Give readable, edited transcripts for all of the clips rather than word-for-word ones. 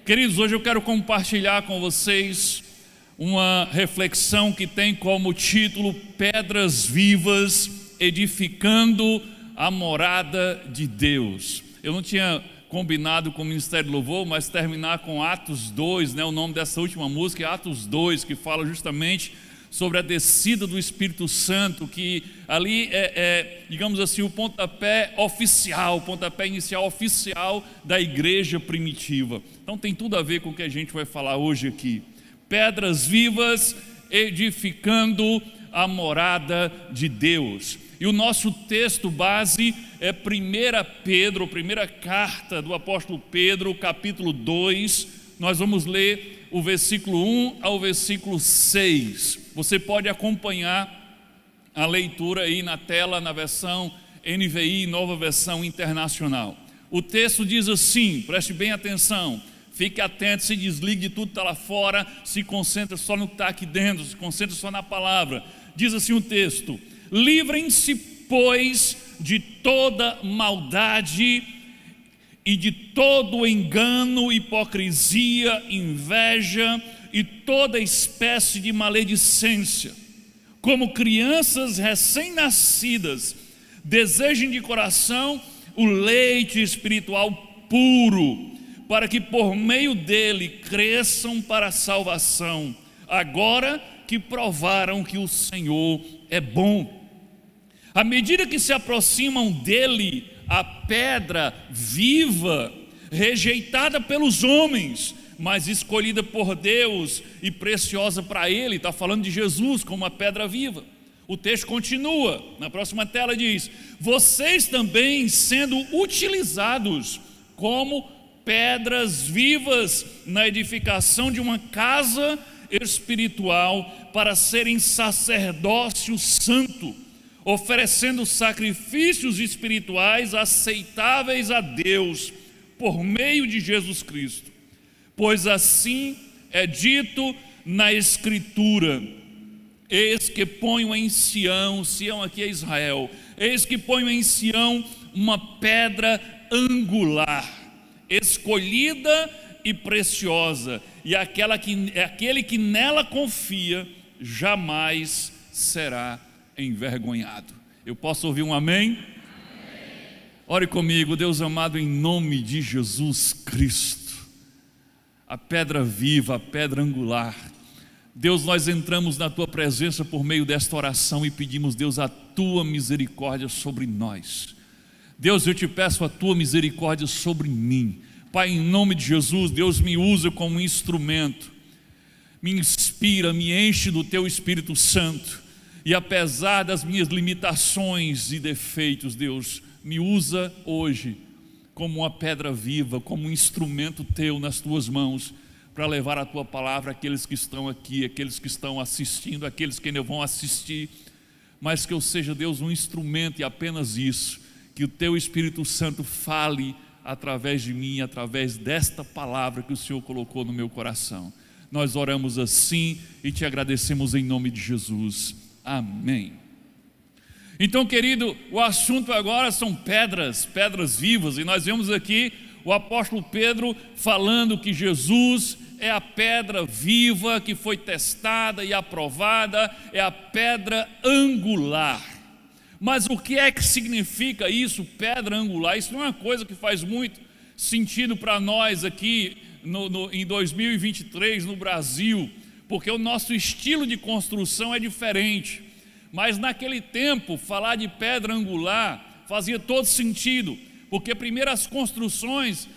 Queridos, hoje eu quero compartilhar com vocês uma reflexão que tem como título Pedras Vivas edificando a morada de Deus. Eu não tinha combinado com o Ministério do Louvor, mas terminar com Atos 2, o nome dessa última música é Atos 2, que fala justamente sobre a descida do Espírito Santo, que ali digamos assim, o pontapé oficial, o pontapé inicial oficial da igreja primitiva. Então tem tudo a ver com o que a gente vai falar hoje aqui. Pedras vivas edificando a morada de Deus. E o nosso texto base é 1 Pedro, primeira carta do apóstolo Pedro, capítulo 2. Nós vamos ler o versículo 1 ao versículo 6. Você pode acompanhar a leitura aí na tela, na versão NVI, nova versão internacional. O texto diz assim, preste bem atenção, fique atento, se desligue de tudo que está lá fora, se concentre só no que está aqui dentro, se concentre só na palavra. Diz assim o texto: livrem-se, pois, de toda maldade e de todo engano, hipocrisia, inveja e toda espécie de maledicência. Como crianças recém-nascidas, desejem de coração o leite espiritual puro, para que por meio dele cresçam para a salvação, agora que provaram que o Senhor é bom. À medida que se aproximam dele, a pedra viva, rejeitada pelos homens, mas escolhida por Deus e preciosa para Ele, está falando de Jesus como a pedra viva. O texto continua, na próxima tela diz: vocês também sendo utilizados como pedras vivas na edificação de uma casa espiritual, para serem sacerdócio santo, oferecendo sacrifícios espirituais aceitáveis a Deus por meio de Jesus Cristo. Pois assim é dito na Escritura: eis que ponho em Sião, Sião aqui é Israel, eis que ponho em Sião uma pedra angular, escolhida e preciosa, e aquele que nela confia jamais será envergonhado. Eu posso ouvir um amém? Amém. Ore comigo. Deus amado, em nome de Jesus Cristo, a pedra viva, a pedra angular, Deus, nós entramos na Tua presença por meio desta oração e pedimos, Deus, a Tua misericórdia sobre nós. Deus, eu te peço a Tua misericórdia sobre mim. Pai, em nome de Jesus, Deus, me usa como instrumento, me inspira, me enche do Teu Espírito Santo, e apesar das minhas limitações e defeitos, Deus, me usa hoje como uma pedra viva, como um instrumento Teu nas Tuas mãos, para levar a Tua palavra àqueles que estão aqui, àqueles que estão assistindo, àqueles que ainda vão assistir, mas que eu seja, Deus, um instrumento e apenas isso, que o Teu Espírito Santo fale através de mim, através desta palavra que o Senhor colocou no meu coração. Nós oramos assim e Te agradecemos em nome de Jesus. Amém. Então, querido, o assunto agora são pedras vivas, e nós vemos aqui o apóstolo Pedro falando que Jesus é a pedra viva que foi testada e aprovada, é a pedra angular. Mas o que é que significa isso, pedra angular? Isso não é uma coisa que faz muito sentido para nós aqui em 2023 no Brasil, porque o nosso estilo de construção é diferente. Mas naquele tempo, falar de pedra angular fazia todo sentido, porque primeiro as construções,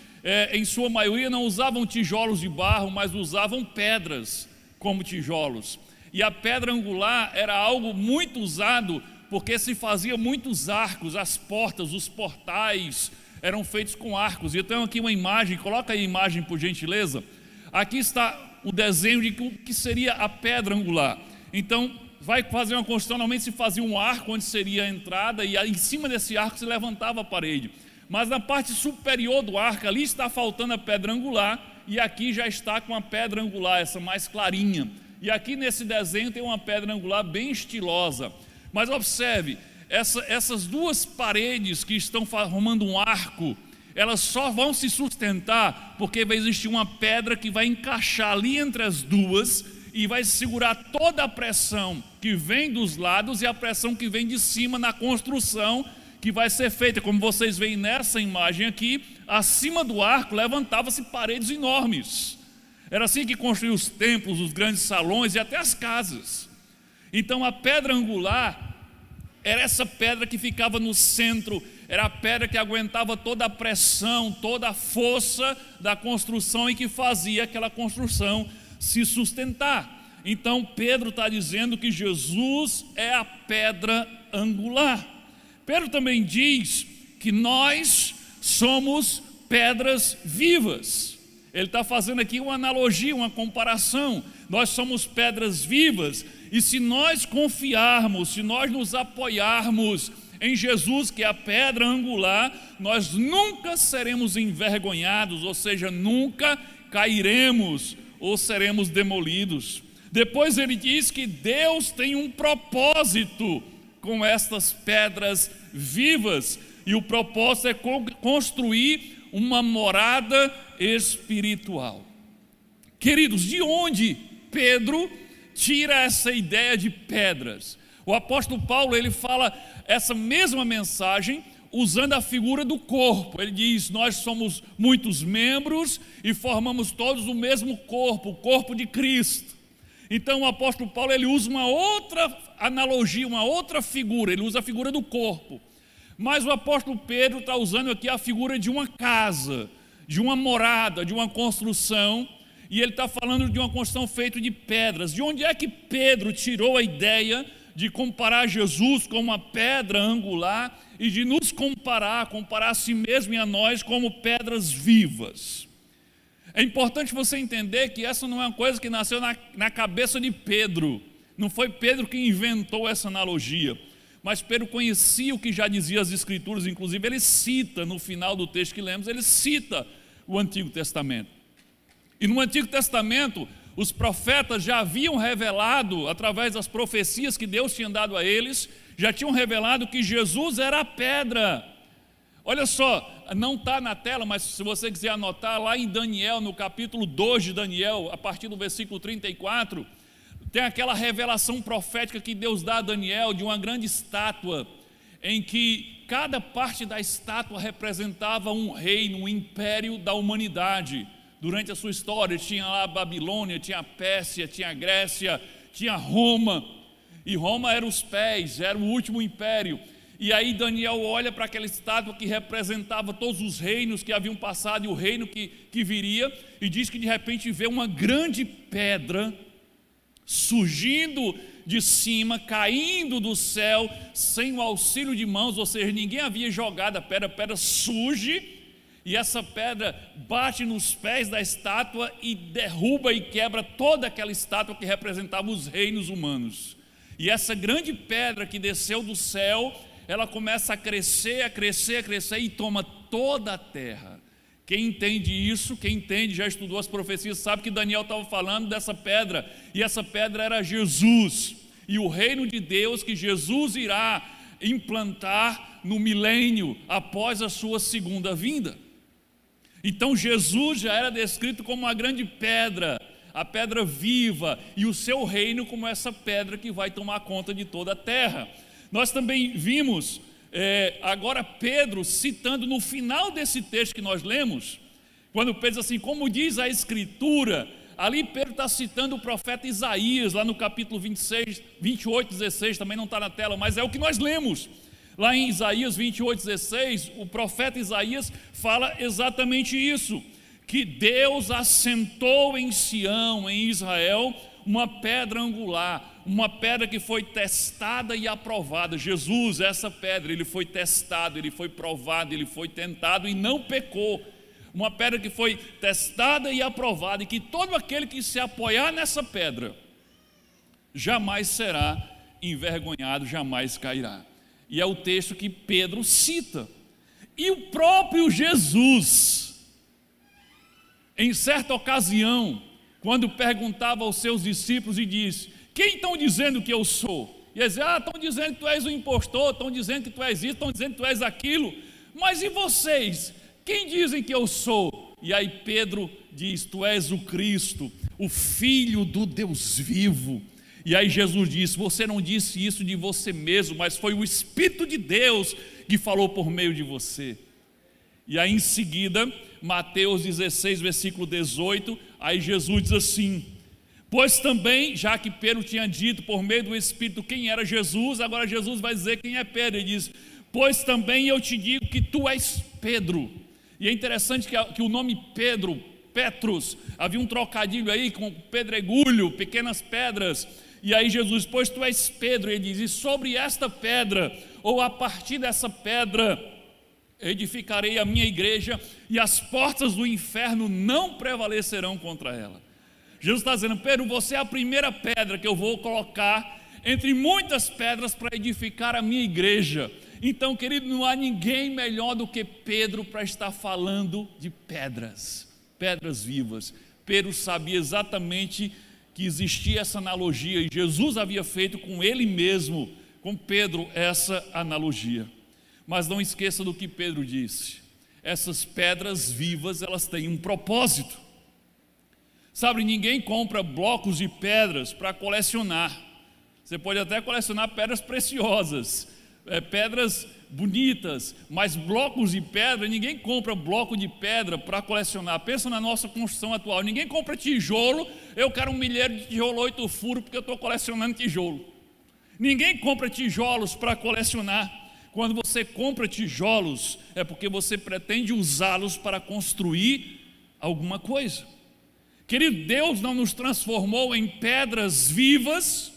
em sua maioria, não usavam tijolos de barro, mas usavam pedras como tijolos. E a pedra angular era algo muito usado, porque se fazia muitos arcos, as portas, os portais eram feitos com arcos. Então aqui uma imagem, coloca aí a imagem por gentileza. Aqui está o desenho de o que seria a pedra angular. Então vai fazer uma construção, normalmente se fazia um arco onde seria a entrada, e em cima desse arco se levantava a parede. Mas na parte superior do arco, ali está faltando a pedra angular, e aqui já está com a pedra angular, essa mais clarinha. E aqui nesse desenho tem uma pedra angular bem estilosa. Mas observe, essas duas paredes que estão formando um arco, elas só vão se sustentar porque vai existir uma pedra que vai encaixar ali entre as duas e vai segurar toda a pressão que vem dos lados e a pressão que vem de cima na construção que vai ser feita. Como vocês veem nessa imagem aqui, acima do arco levantava-se paredes enormes. Era assim que construíam os templos, os grandes salões e até as casas. Então a pedra angular era essa pedra que ficava no centro, era a pedra que aguentava toda a pressão, toda a força da construção e que fazia aquela construção se sustentar. Então Pedro está dizendo que Jesus é a pedra angular. Pedro também diz que nós somos pedras vivas. Ele está fazendo aqui uma analogia, uma comparação. Nós somos pedras vivas, e se nós confiarmos, se nós nos apoiarmos em Jesus, que é a pedra angular, nós nunca seremos envergonhados, ou seja, nunca cairemos ou seremos demolidos. Depois ele diz que Deus tem um propósito com estas pedras vivas, e o propósito é construir uma morada espiritual. Queridos, de onde Pedro tira essa ideia de pedras? O apóstolo Paulo, ele fala essa mesma mensagem usando a figura do corpo. Ele diz: nós somos muitos membros e formamos todos o mesmo corpo, o corpo de Cristo. Então o apóstolo Paulo, ele usa uma outra analogia, uma outra figura. Ele usa a figura do corpo. Mas o apóstolo Pedro está usando aqui a figura de uma casa, de uma morada, de uma construção. E ele está falando de uma construção feita de pedras. De onde é que Pedro tirou a ideia de comparar Jesus com uma pedra angular e de nos comparar a si mesmo e a nós como pedras vivas? É importante você entender que essa não é uma coisa que nasceu na cabeça de Pedro. Não foi Pedro que inventou essa analogia, mas Pedro conhecia o que já dizia as Escrituras. Inclusive ele cita, no final do texto que lemos, ele cita o Antigo Testamento. E no Antigo Testamento, os profetas já haviam revelado, através das profecias que Deus tinha dado a eles, já tinham revelado que Jesus era a pedra. Olha só, não está na tela, mas se você quiser anotar, lá em Daniel, no capítulo 2 de Daniel, a partir do versículo 34, tem aquela revelação profética que Deus dá a Daniel de uma grande estátua, em que cada parte da estátua representava um reino, um império da humanidade. Durante a sua história, tinha lá a Babilônia, tinha a Pérsia, tinha a Grécia, tinha Roma, e Roma era os pés, era o último império. E aí Daniel olha para aquela estátua que representava todos os reinos que haviam passado e o reino que viria, e diz que de repente vê uma grande pedra surgindo de cima, caindo do céu, sem o auxílio de mãos, ou seja, ninguém havia jogado a pedra surge, e essa pedra bate nos pés da estátua e derruba e quebra toda aquela estátua que representava os reinos humanos. E essa grande pedra que desceu do céu, ela começa a crescer, a crescer, a crescer e toma toda a terra. Quem entende isso, quem entende, já estudou as profecias, sabe que Daniel estava falando dessa pedra, e essa pedra era Jesus, e o reino de Deus que Jesus irá implantar no milênio após a sua segunda vinda. Então Jesus já era descrito como uma grande pedra, a pedra viva, e o seu reino como essa pedra que vai tomar conta de toda a terra. Nós também vimos agora Pedro citando no final desse texto que nós lemos, quando Pedro diz assim, como diz a Escritura, ali Pedro está citando o profeta Isaías, lá no capítulo 28, 16, também não está na tela, mas é o que nós lemos. Lá em Isaías 28, 16, o profeta Isaías fala exatamente isso, que Deus assentou em Sião, em Israel, uma pedra angular, uma pedra que foi testada e aprovada. Jesus, essa pedra, ele foi testado, ele foi provado, ele foi tentado e não pecou. Uma pedra que foi testada e aprovada, e que todo aquele que se apoiar nessa pedra jamais será envergonhado, jamais cairá. E é o texto que Pedro cita. E o próprio Jesus, em certa ocasião, quando perguntava aos seus discípulos e disse, quem estão dizendo que eu sou? E eles diziam, estão dizendo que tu és o impostor, estão dizendo que tu és isso, estão dizendo que tu és aquilo, mas e vocês? quem dizem que eu sou? E aí Pedro diz: tu és o Cristo, o Filho do Deus vivo. E aí Jesus disse: você não disse isso de você mesmo, mas foi o Espírito de Deus que falou por meio de você. E aí em seguida, Mateus 16, versículo 18, aí Jesus diz assim: pois também, já que Pedro tinha dito por meio do Espírito quem era Jesus, agora Jesus vai dizer quem é Pedro. Ele diz: pois também eu te digo que tu és Pedro. E é interessante que o nome Pedro, Petrus, havia um trocadilho aí com pedregulho, pequenas pedras. E aí Jesus: pois tu és Pedro. Ele diz: e sobre esta pedra, ou a partir dessa pedra, edificarei a minha igreja, e as portas do inferno não prevalecerão contra ela. Jesus está dizendo: Pedro, você é a primeira pedra que eu vou colocar entre muitas pedras para edificar a minha igreja. Então, querido, não há ninguém melhor do que Pedro para estar falando de pedras vivas. Pedro sabia exatamente que existia essa analogia, e Jesus havia feito com ele mesmo, com Pedro, essa analogia. Mas não esqueça do que Pedro disse: essas pedras vivas, elas têm um propósito. Sabe, ninguém compra blocos de pedras para colecionar. Você pode até colecionar pedras preciosas, pedras bonitas, mas blocos de pedra, ninguém compra bloco de pedra para colecionar. Pensa na nossa construção atual: ninguém compra tijolo. Eu quero 1 milheiro de tijolo 8 furos porque eu estou colecionando tijolo. Ninguém compra tijolos para colecionar. Quando você compra tijolos, é porque você pretende usá-los para construir alguma coisa. Querido, Deus não nos transformou em pedras vivas,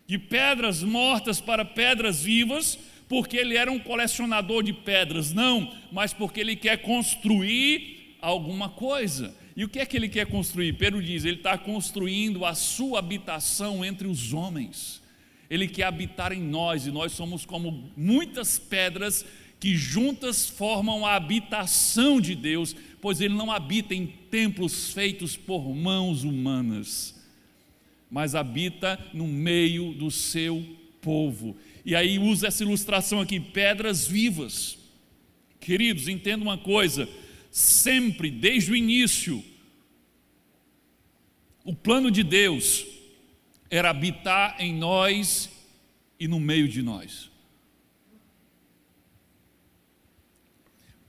de pedras mortas para pedras vivas, porque Ele era um colecionador de pedras, não, mas porque Ele quer construir alguma coisa. E o que é que Ele quer construir? Pedro diz: Ele está construindo a sua habitação entre os homens. Ele quer habitar em nós, e nós somos como muitas pedras que juntas formam a habitação de Deus, pois Ele não habita em templos feitos por mãos humanas, mas habita no meio do seu povo. E aí usa essa ilustração aqui: pedras vivas. Queridos, entenda uma coisa: sempre, desde o início, o plano de Deus era habitar em nós e no meio de nós.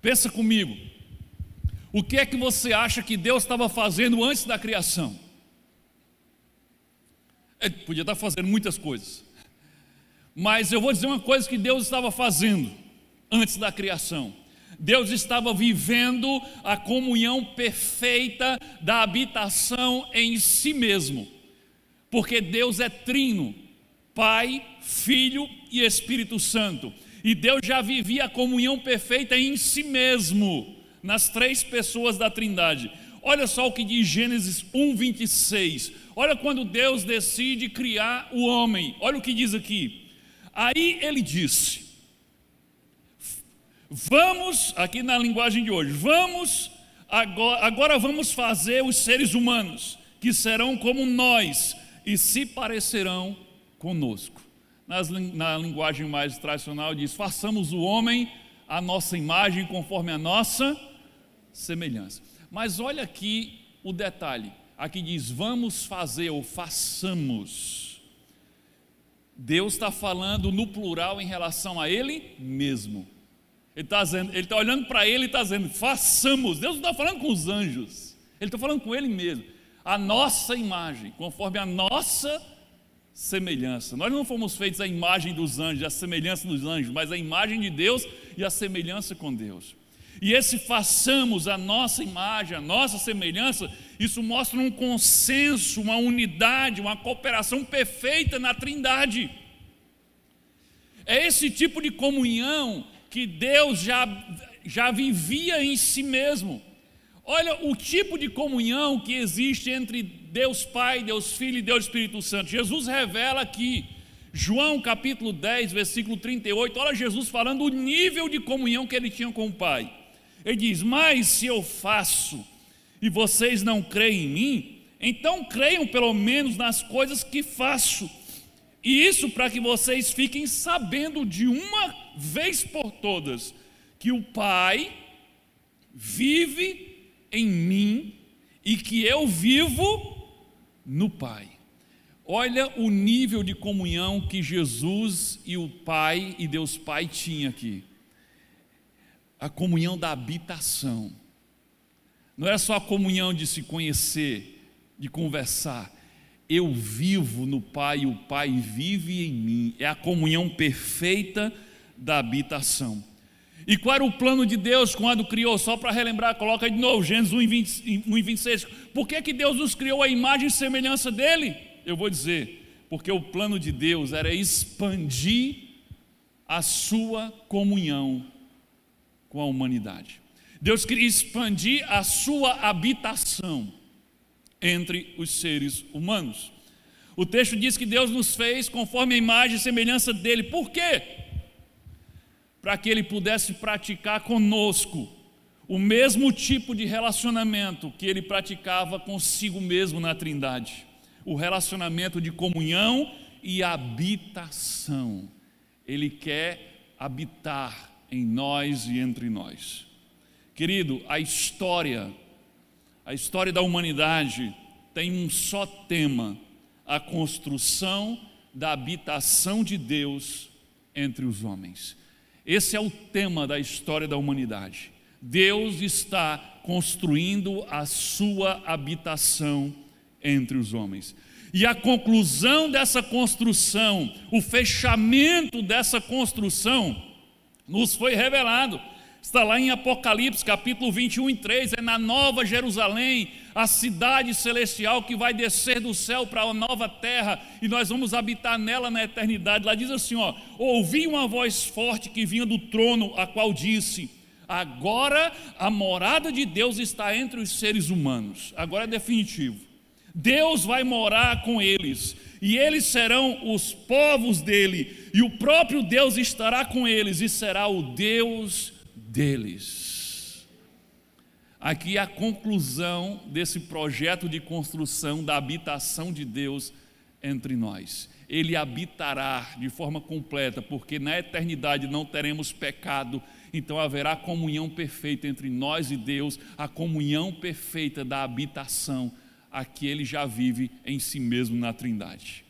Pensa comigo, o que é que você acha que Deus estava fazendo antes da criação? Ele podia estar fazendo muitas coisas, mas eu vou dizer uma coisa que Deus estava fazendo antes da criação: Deus estava vivendo a comunhão perfeita da habitação em si mesmo, porque Deus é trino, Pai, Filho e Espírito Santo, e Deus já vivia a comunhão perfeita em si mesmo, nas três pessoas da Trindade. Olha só o que diz Gênesis 1:26. Olha quando Deus decide criar o homem. Olha o que diz aqui: aí Ele disse, vamos, aqui na linguagem de hoje, agora vamos fazer os seres humanos, que serão como nós e se parecerão conosco. Na linguagem mais tradicional diz: façamos o homem à nossa imagem, conforme a nossa semelhança. Mas olha aqui o detalhe, aqui diz vamos fazer ou façamos. Deus está falando no plural em relação a Ele mesmo. Ele está olhando para Ele e está dizendo façamos. Deus não está falando com os anjos, Ele está falando com Ele mesmo. A nossa imagem, conforme a nossa semelhança. Nós não fomos feitos à imagem dos anjos, à semelhança dos anjos, mas à imagem de Deus e à semelhança com Deus. E esse façamos a nossa imagem, a nossa semelhança, isso mostra um consenso, uma unidade, uma cooperação perfeita na Trindade. É esse tipo de comunhão que Deus já vivia em si mesmo. Olha o tipo de comunhão que existe entre Deus Pai, Deus Filho e Deus Espírito Santo. Jesus revela aqui, João capítulo 10, versículo 38, olha Jesus falando o nível de comunhão que ele tinha com o Pai. Ele diz: mas se eu faço e vocês não creem em mim, então creiam pelo menos nas coisas que faço. E isso para que vocês fiquem sabendo de uma vez por todas que o Pai vive em mim e que eu vivo no Pai. Olha o nível de comunhão que Jesus e o Pai e Deus Pai tinham aqui. A comunhão da habitação. Não é só a comunhão de se conhecer, de conversar. Eu vivo no Pai e o Pai vive em mim. É a comunhão perfeita da habitação. E qual era o plano de Deus quando criou? Só para relembrar, coloca de novo, Gênesis 1 e 26. Por que Deus nos criou a imagem e semelhança dele? Eu vou dizer, porque o plano de Deus era expandir a sua comunhão com a humanidade. Deus queria expandir a sua habitação entre os seres humanos. O texto diz que Deus nos fez conforme a imagem e semelhança dele. Por quê? Para que ele pudesse praticar conosco o mesmo tipo de relacionamento que ele praticava consigo mesmo na Trindade. O relacionamento de comunhão e habitação. Ele quer habitar em nós e entre nós. Querido, a história da humanidade tem um só tema: a construção da habitação de Deus entre os homens. Esse é o tema da história da humanidade. Deus está construindo a sua habitação entre os homens. E a conclusão dessa construção, o fechamento dessa construção, nos foi revelado. Está lá em Apocalipse, capítulo 21 e 3, é na Nova Jerusalém, a cidade celestial que vai descer do céu para a nova terra, e nós vamos habitar nela na eternidade. Lá diz assim, ó: ouvi uma voz forte que vinha do trono, a qual disse: agora a morada de Deus está entre os seres humanos. Agora é definitivo. Deus vai morar com eles, e eles serão os povos dele, e o próprio Deus estará com eles, e será o Deus deles. Aqui é a conclusão desse projeto de construção da habitação de Deus entre nós. Ele habitará de forma completa, porque na eternidade não teremos pecado, então haverá comunhão perfeita entre nós e Deus, a comunhão perfeita da habitação a que ele já vive em si mesmo na Trindade.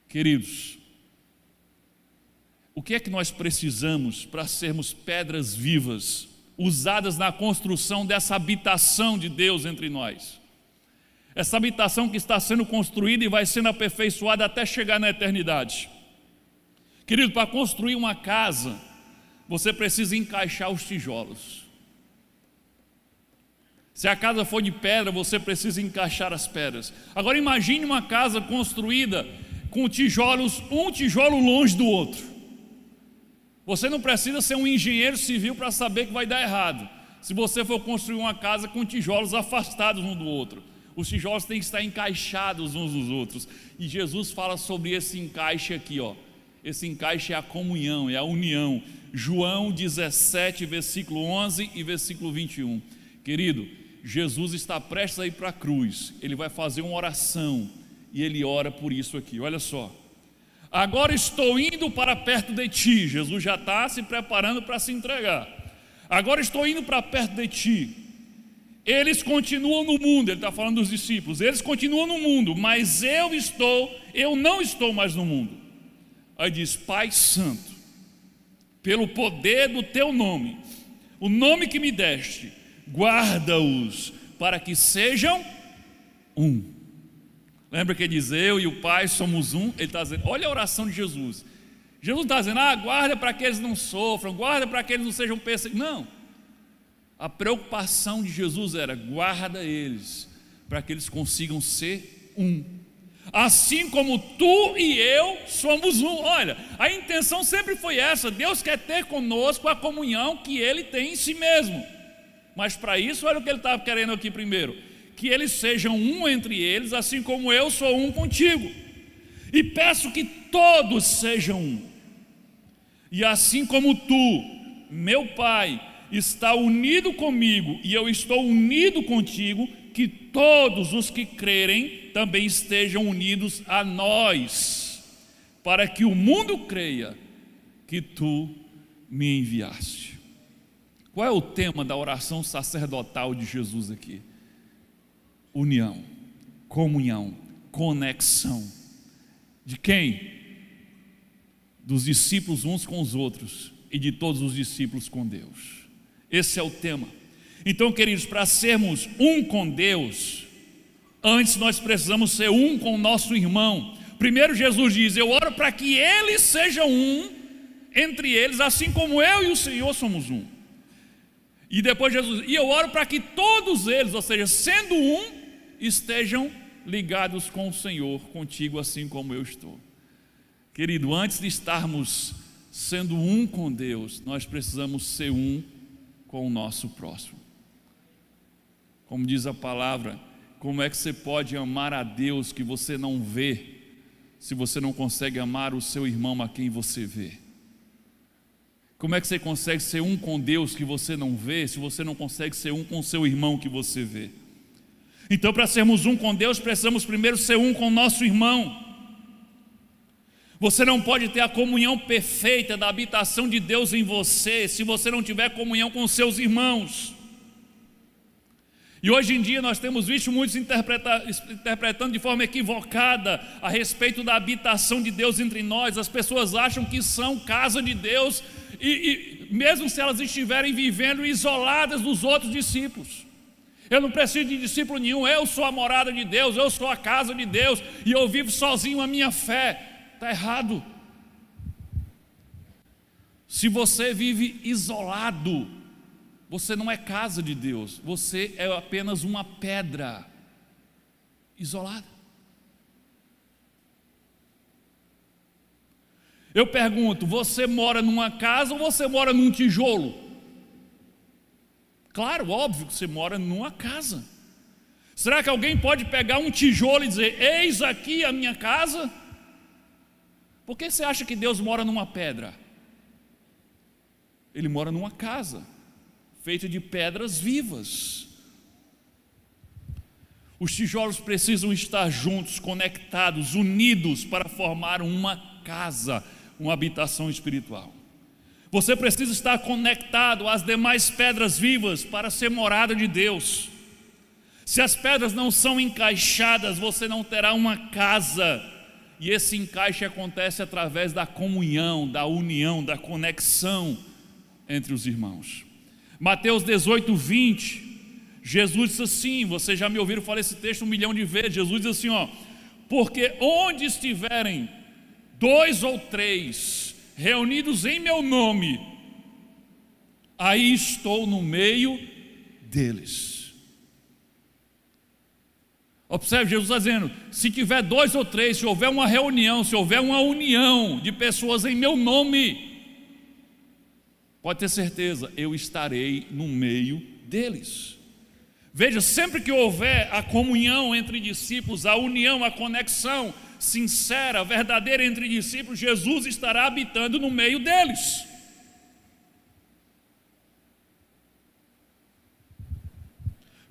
Queridos, o que é que nós precisamos para sermos pedras vivas, usadas na construção dessa habitação de Deus entre nós? Essa habitação que está sendo construída e vai sendo aperfeiçoada até chegar na eternidade. Querido, para construir uma casa, você precisa encaixar os tijolos. Se a casa for de pedra, você precisa encaixar as pedras. Agora imagine uma casa construída com tijolos, um tijolo longe do outro. Você não precisa ser um engenheiro civil para saber que vai dar errado, se você for construir uma casa com tijolos afastados um do outro. Os tijolos têm que estar encaixados uns nos outros. E Jesus fala sobre esse encaixe aqui, ó. Esse encaixe é a comunhão, é a união. João 17, versículo 11 e versículo 21. Querido, Jesus está prestes a ir para a cruz. Ele vai fazer uma oração, e ele ora por isso aqui, olha só: agora estou indo para perto de ti. Jesus já está se preparando para se entregar. Agora estou indo para perto de ti. Eles continuam no mundo, ele está falando dos discípulos, eles continuam no mundo, mas eu não estou mais no mundo. Aí diz: Pai Santo, pelo poder do teu nome, o nome que me deste, guarda-os para que sejam um. Lembra que ele diz: eu e o Pai somos um? Ele está dizendo, olha a oração de Jesus. Jesus está dizendo: guarda para que eles não sofram, guarda para que eles não sejam perseguidos. Não, a preocupação de Jesus era: guarda eles para que eles consigam ser um, assim como tu e eu somos um. Olha, a intenção sempre foi essa. Deus quer ter conosco a comunhão que ele tem em si mesmo. Mas para isso, olha o que ele estava querendo aqui primeiro: que eles sejam um entre eles, assim como eu sou um contigo. E peço que todos sejam um. E assim como tu, meu Pai, está unido comigo e eu estou unido contigo, que todos os que crerem também estejam unidos a nós, para que o mundo creia que tu me enviaste. Qual é o tema da oração sacerdotal de Jesus aqui? União, comunhão, conexão. De quem? Dos discípulos uns com os outros e de todos os discípulos com Deus. Esse é o tema. Então, queridos, para sermos um com Deus, antes nós precisamos ser um com o nosso irmão. Primeiro Jesus diz: eu oro para que eles sejam um entre eles, assim como eu e o Senhor somos um. E depois Jesus: e eu oro para que todos eles, ou seja, sendo um, estejam ligados com o Senhor, contigo assim como eu estou. Querido, antes de estarmos sendo um com Deus, nós precisamos ser um com o nosso próximo. Como diz a palavra, como é que você pode amar a Deus que você não vê, se você não consegue amar o seu irmão a quem você vê? Como é que você consegue ser um com Deus que você não vê, se você não consegue ser um com o seu irmão que você vê? Então, para sermos um com Deus, precisamos primeiro ser um com o nosso irmão. Você não pode ter a comunhão perfeita da habitação de Deus em você se você não tiver comunhão com os seus irmãos. E hoje em dia nós temos visto muitos interpretando de forma equivocada a respeito da habitação de Deus entre nós. As pessoas acham que são casa de Deus, e mesmo se elas estiverem vivendo isoladas dos outros discípulos. Eu não preciso de discípulo nenhum, eu sou a morada de Deus, eu sou a casa de Deus, e eu vivo sozinho a minha fé. Está errado. Se você vive isolado, você não é casa de Deus, você é apenas uma pedra isolada. Eu pergunto: você mora numa casa ou você mora num tijolo? Claro, óbvio que você mora numa casa. Será que alguém pode pegar um tijolo e dizer: eis aqui a minha casa? Por que você acha que Deus mora numa pedra? Ele mora numa casa feita de pedras vivas. Os tijolos precisam estar juntos, conectados, unidos para formar uma casa, uma habitação espiritual. Você precisa estar conectado às demais pedras vivas para ser morada de Deus. Se as pedras não são encaixadas, você não terá uma casa. E esse encaixe acontece através da comunhão, da união, da conexão entre os irmãos. Mateus 18, 20, Jesus disse assim, vocês já me ouviram falar esse texto 1 milhão de vezes. Jesus diz assim, porque onde estiverem 2 ou 3 reunidos em meu nome, aí estou no meio deles. Observe, Jesus está dizendo, se tiver 2 ou 3, se houver uma reunião, se houver uma união de pessoas em meu nome, pode ter certeza, eu estarei no meio deles. Veja, sempre que houver a comunhão entre discípulos, a união, a conexão sincera, verdadeira entre discípulos, Jesus estará habitando no meio deles.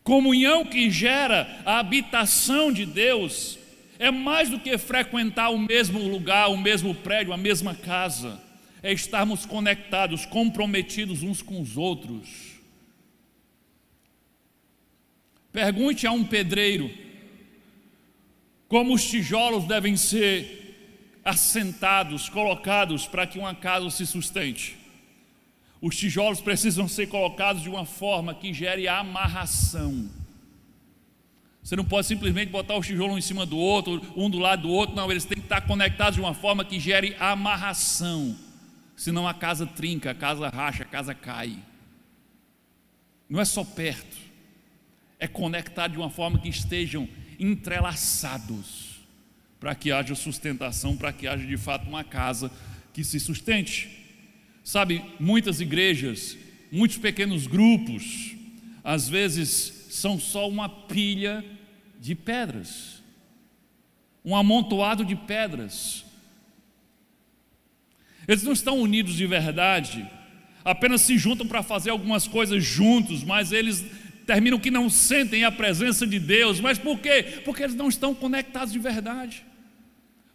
Comunhão que gera a habitação de Deus é mais do que frequentar o mesmo lugar, o mesmo prédio, a mesma casa. É estarmos conectados, comprometidos uns com os outros. Pergunte a um pedreiro como os tijolos devem ser assentados, colocados para que uma casa se sustente. Os tijolos precisam ser colocados de uma forma que gere amarração. Você não pode simplesmente botar os tijolos um em cima do outro, um do lado do outro, não, eles têm que estar conectados de uma forma que gere amarração. Senão a casa trinca, a casa racha, a casa cai. Não é só perto, é conectado de uma forma que estejam entrelaçados, para que haja sustentação, para que haja de fato uma casa que se sustente. Sabe, muitas igrejas, muitos pequenos grupos, às vezes são só uma pilha de pedras, um amontoado de pedras. Eles não estão unidos de verdade, apenas se juntam para fazer algumas coisas juntos, mas eles terminam que não sentem a presença de Deus. Mas por quê? Porque eles não estão conectados de verdade,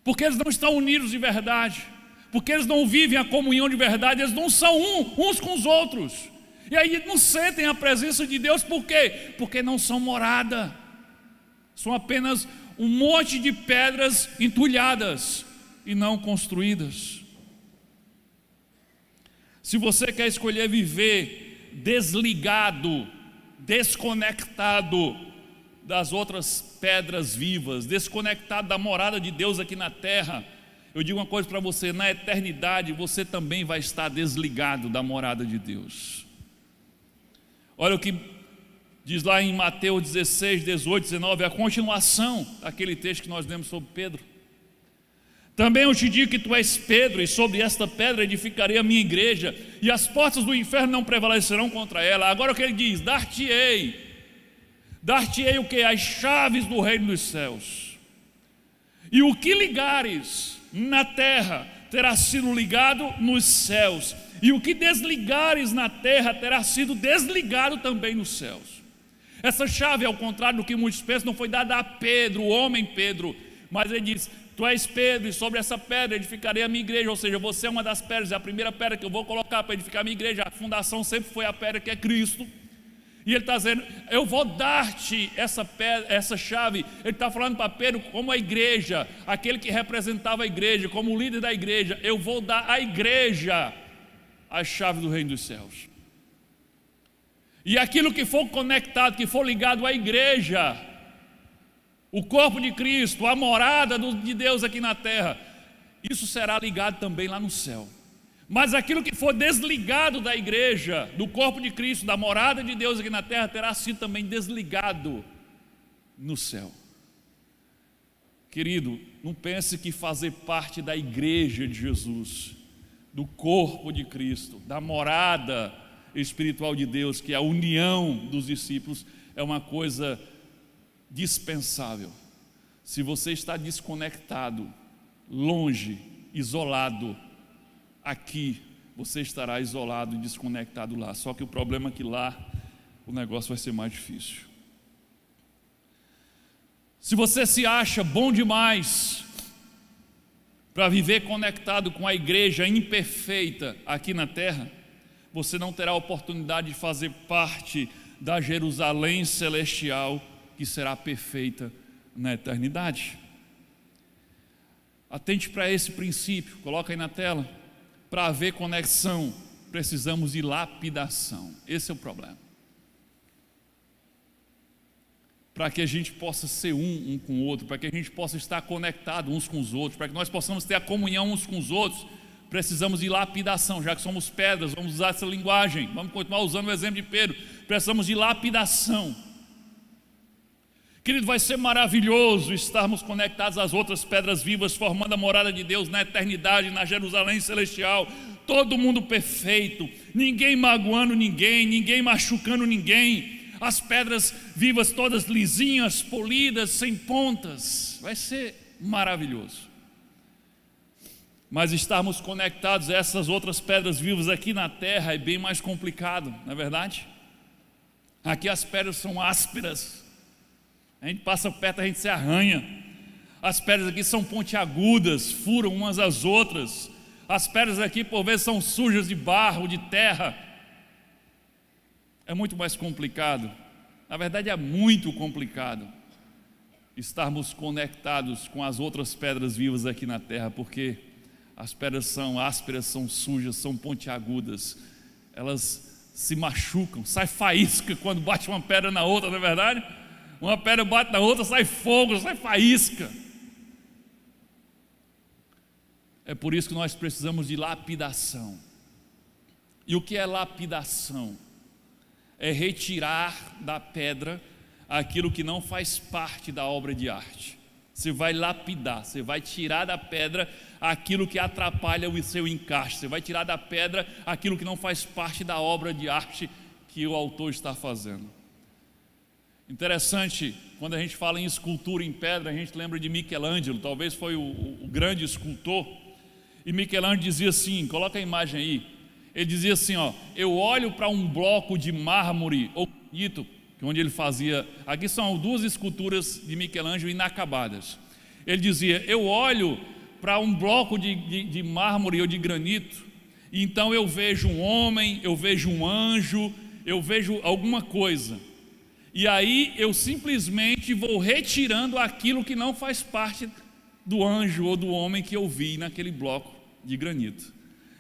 porque eles não estão unidos de verdade, porque eles não vivem a comunhão de verdade, eles não são uns com os outros. E aí não sentem a presença de Deus, por quê? Porque não são morada, são apenas um monte de pedras entulhadas e não construídas. Se você quer escolher viver desligado, desconectado das outras pedras vivas, desconectado da morada de Deus aqui na terra, eu digo uma coisa para você: na eternidade você também vai estar desligado da morada de Deus. Olha o que diz lá em Mateus 16, 18, 19, a continuação daquele texto que nós lemos sobre Pedro. Também eu te digo que tu és Pedro, e sobre esta pedra edificarei a minha igreja, e as portas do inferno não prevalecerão contra ela. Agora o que ele diz? Dar-te-ei o que? As chaves do reino dos céus. E o que ligares na terra terá sido ligado nos céus, e o que desligares na terra terá sido desligado também nos céus. Essa chave, ao contrário do que muitos pensam, não foi dada a Pedro, o homem Pedro, mas ele diz: tu és Pedro, e sobre essa pedra edificarei a minha igreja. Ou seja, você é uma das pedras, é a primeira pedra que eu vou colocar para edificar a minha igreja. A fundação sempre foi a pedra que é Cristo. E ele está dizendo: eu vou dar-te essa pedra, essa chave. Ele está falando para Pedro como a igreja, aquele que representava a igreja, como o líder da igreja. Eu vou dar à igreja a chave do reino dos céus. E aquilo que for conectado, que for ligado à igreja, o corpo de Cristo, a morada de Deus aqui na terra, isso será ligado também lá no céu. Mas aquilo que for desligado da igreja, do corpo de Cristo, da morada de Deus aqui na terra, terá sido também desligado no céu. Querido, não pense que fazer parte da igreja de Jesus, do corpo de Cristo, da morada espiritual de Deus, que é a união dos discípulos, é uma coisa dispensável. Se você está desconectado, longe, isolado, aqui você estará isolado e desconectado lá. Só que o problema é que lá o negócio vai ser mais difícil. Se você se acha bom demais para viver conectado com a igreja imperfeita aqui na terra, você não terá a oportunidade de fazer parte da Jerusalém celestial, que será perfeita na eternidade. Atente para esse princípio, coloca aí na tela. Para haver conexão, precisamos de lapidação. Esse é o problema. Para que a gente possa ser um com o outro, para que a gente possa estar conectado uns com os outros, para que nós possamos ter a comunhão uns com os outros, precisamos de lapidação. Já que somos pedras, vamos usar essa linguagem, vamos continuar usando o exemplo de Pedro. Precisamos de lapidação. Querido, vai ser maravilhoso estarmos conectados às outras pedras vivas, formando a morada de Deus na eternidade, na Jerusalém celestial. Todo mundo perfeito, ninguém magoando ninguém, ninguém machucando ninguém. As pedras vivas todas lisinhas, polidas, sem pontas. Vai ser maravilhoso. Mas estarmos conectados a essas outras pedras vivas aqui na terra é bem mais complicado, não é verdade? Aqui as pedras são ásperas. A gente passa perto, a gente se arranha. As pedras aqui são pontiagudas, furam umas às outras. As pedras aqui por vezes são sujas de barro, de terra. É muito mais complicado. Na verdade é muito complicado estarmos conectados com as outras pedras vivas aqui na terra, porque as pedras são ásperas, são sujas, são pontiagudas. Elas se machucam, sai faísca quando bate uma pedra na outra, não é verdade? Uma pedra bate na outra, sai fogo, sai faísca. É por isso que nós precisamos de lapidação. E o que é lapidação? É retirar da pedra aquilo que não faz parte da obra de arte. Você vai lapidar, você vai tirar da pedra aquilo que atrapalha o seu encaixe. Você vai tirar da pedra aquilo que não faz parte da obra de arte que o autor está fazendo. Interessante, quando a gente fala em escultura em pedra, a gente lembra de Michelangelo, talvez foi o grande escultor. E Michelangelo dizia assim, coloca a imagem aí. Ele dizia assim, ó: eu olho para um bloco de mármore ou granito, onde ele fazia, aqui são duas esculturas de Michelangelo inacabadas. Ele dizia: eu olho para um bloco de mármore ou de granito, Então eu vejo um homem, eu vejo um anjo, eu vejo alguma coisa, e aí eu simplesmente vou retirando aquilo que não faz parte do anjo ou do homem que eu vi naquele bloco de granito.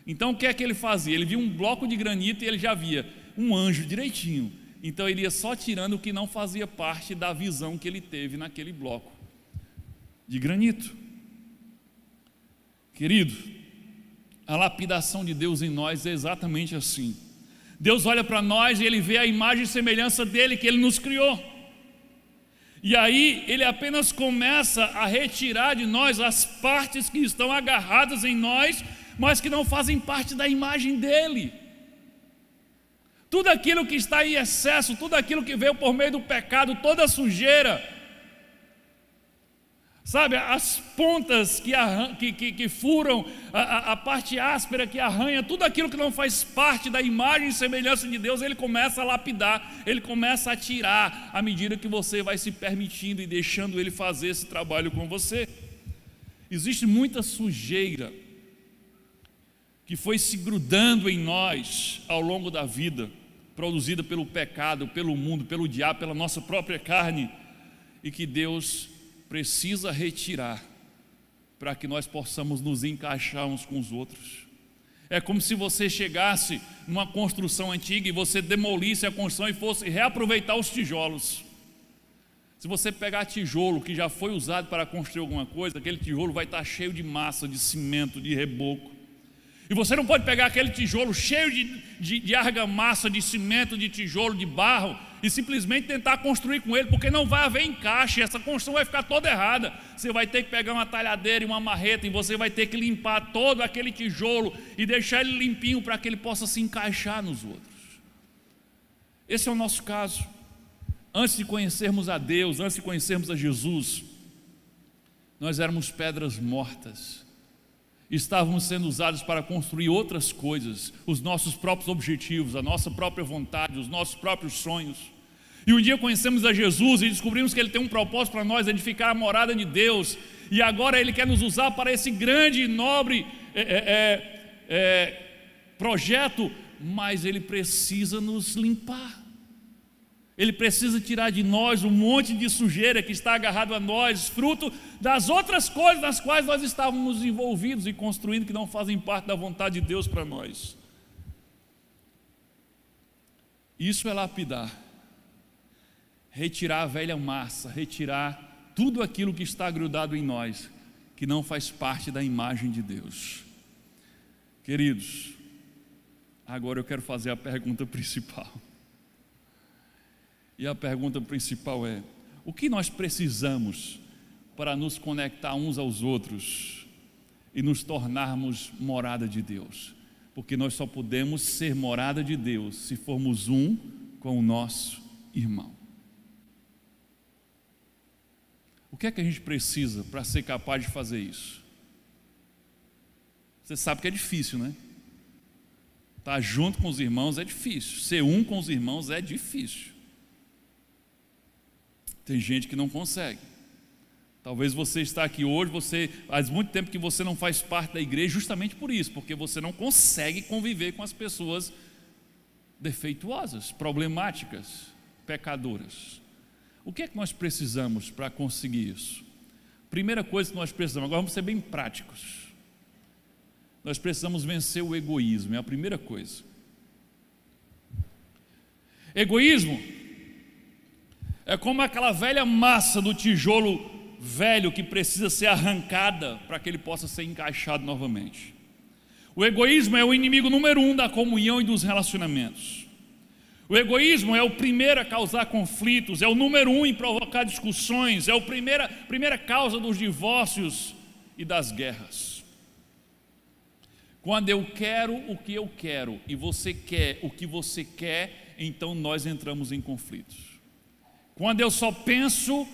Então o que é que ele fazia? Ele via um bloco de granito e ele já via um anjo direitinho. Então ele ia só tirando o que não fazia parte da visão que ele teve naquele bloco de granito. Querido, a lapidação de Deus em nós é exatamente assim. Deus olha para nós e Ele vê a imagem e semelhança dEle, que Ele nos criou. E aí Ele apenas começa a retirar de nós as partes que estão agarradas em nós, mas que não fazem parte da imagem dEle. Tudo aquilo que está em excesso, tudo aquilo que veio por meio do pecado, toda a sujeira, sabe, as pontas que furam, a parte áspera que arranha, tudo aquilo que não faz parte da imagem e semelhança de Deus, Ele começa a lapidar, Ele começa a tirar, à medida que você vai se permitindo e deixando Ele fazer esse trabalho com você. Existe muita sujeira que foi se grudando em nós ao longo da vida, produzida pelo pecado, pelo mundo, pelo diabo, pela nossa própria carne, e que Deus precisa retirar para que nós possamos nos encaixar uns com os outros. É como se você chegasse numa construção antiga e você demolisse a construção e fosse reaproveitar os tijolos. Se você pegar tijolo que já foi usado para construir alguma coisa, aquele tijolo vai estar cheio de massa, de cimento, de reboco. E você não pode pegar aquele tijolo cheio de argamassa, de cimento, de tijolo, de barro, e simplesmente tentar construir com ele, porque não vai haver encaixe, essa construção vai ficar toda errada. Você vai ter que pegar uma talhadeira e uma marreta, e você vai ter que limpar todo aquele tijolo e deixar ele limpinho para que ele possa se encaixar nos outros. Esse é o nosso caso. Antes de conhecermos a Deus, antes de conhecermos a Jesus, nós éramos pedras mortas. Estávamos sendo usados para construir outras coisas, os nossos próprios objetivos, a nossa própria vontade, os nossos próprios sonhos. E um dia conhecemos a Jesus e descobrimos que Ele tem um propósito para nós, edificar a morada de Deus, e agora Ele quer nos usar para esse grande e nobre projeto, mas Ele precisa nos limpar. Ele precisa tirar de nós um monte de sujeira que está agarrado a nós, fruto das outras coisas nas quais nós estávamos envolvidos e construindo, que não fazem parte da vontade de Deus para nós. Isso é lapidar, retirar a velha massa, retirar tudo aquilo que está grudado em nós, que não faz parte da imagem de Deus. Queridos, agora eu quero fazer a pergunta principal. E a pergunta principal é: o que nós precisamos para nos conectar uns aos outros e nos tornarmos morada de Deus? Porque nós só podemos ser morada de Deus se formos um com o nosso irmão. O que é que a gente precisa para ser capaz de fazer isso? Você sabe que é difícil, né? Estar junto com os irmãos é difícil, ser um com os irmãos é difícil. Tem gente que não consegue. Talvez você está aqui hoje, faz muito tempo que você não faz parte da igreja, justamente por isso, porque você não consegue conviver com as pessoas defeituosas, problemáticas, pecadoras. O que é que nós precisamos para conseguir isso? Primeira coisa que nós precisamos, agora vamos ser bem práticos. Nós precisamos vencer o egoísmo, é a primeira coisa. Egoísmo é como aquela velha massa do tijolo velho que precisa ser arrancada para que ele possa ser encaixado novamente. O egoísmo é o inimigo número 1 da comunhão e dos relacionamentos. O egoísmo é o primeiro a causar conflitos, é o número 1 em provocar discussões, é a primeira causa dos divórcios e das guerras. Quando eu quero o que eu quero e você quer o que você quer, então nós entramos em conflitos. Quando eu só penso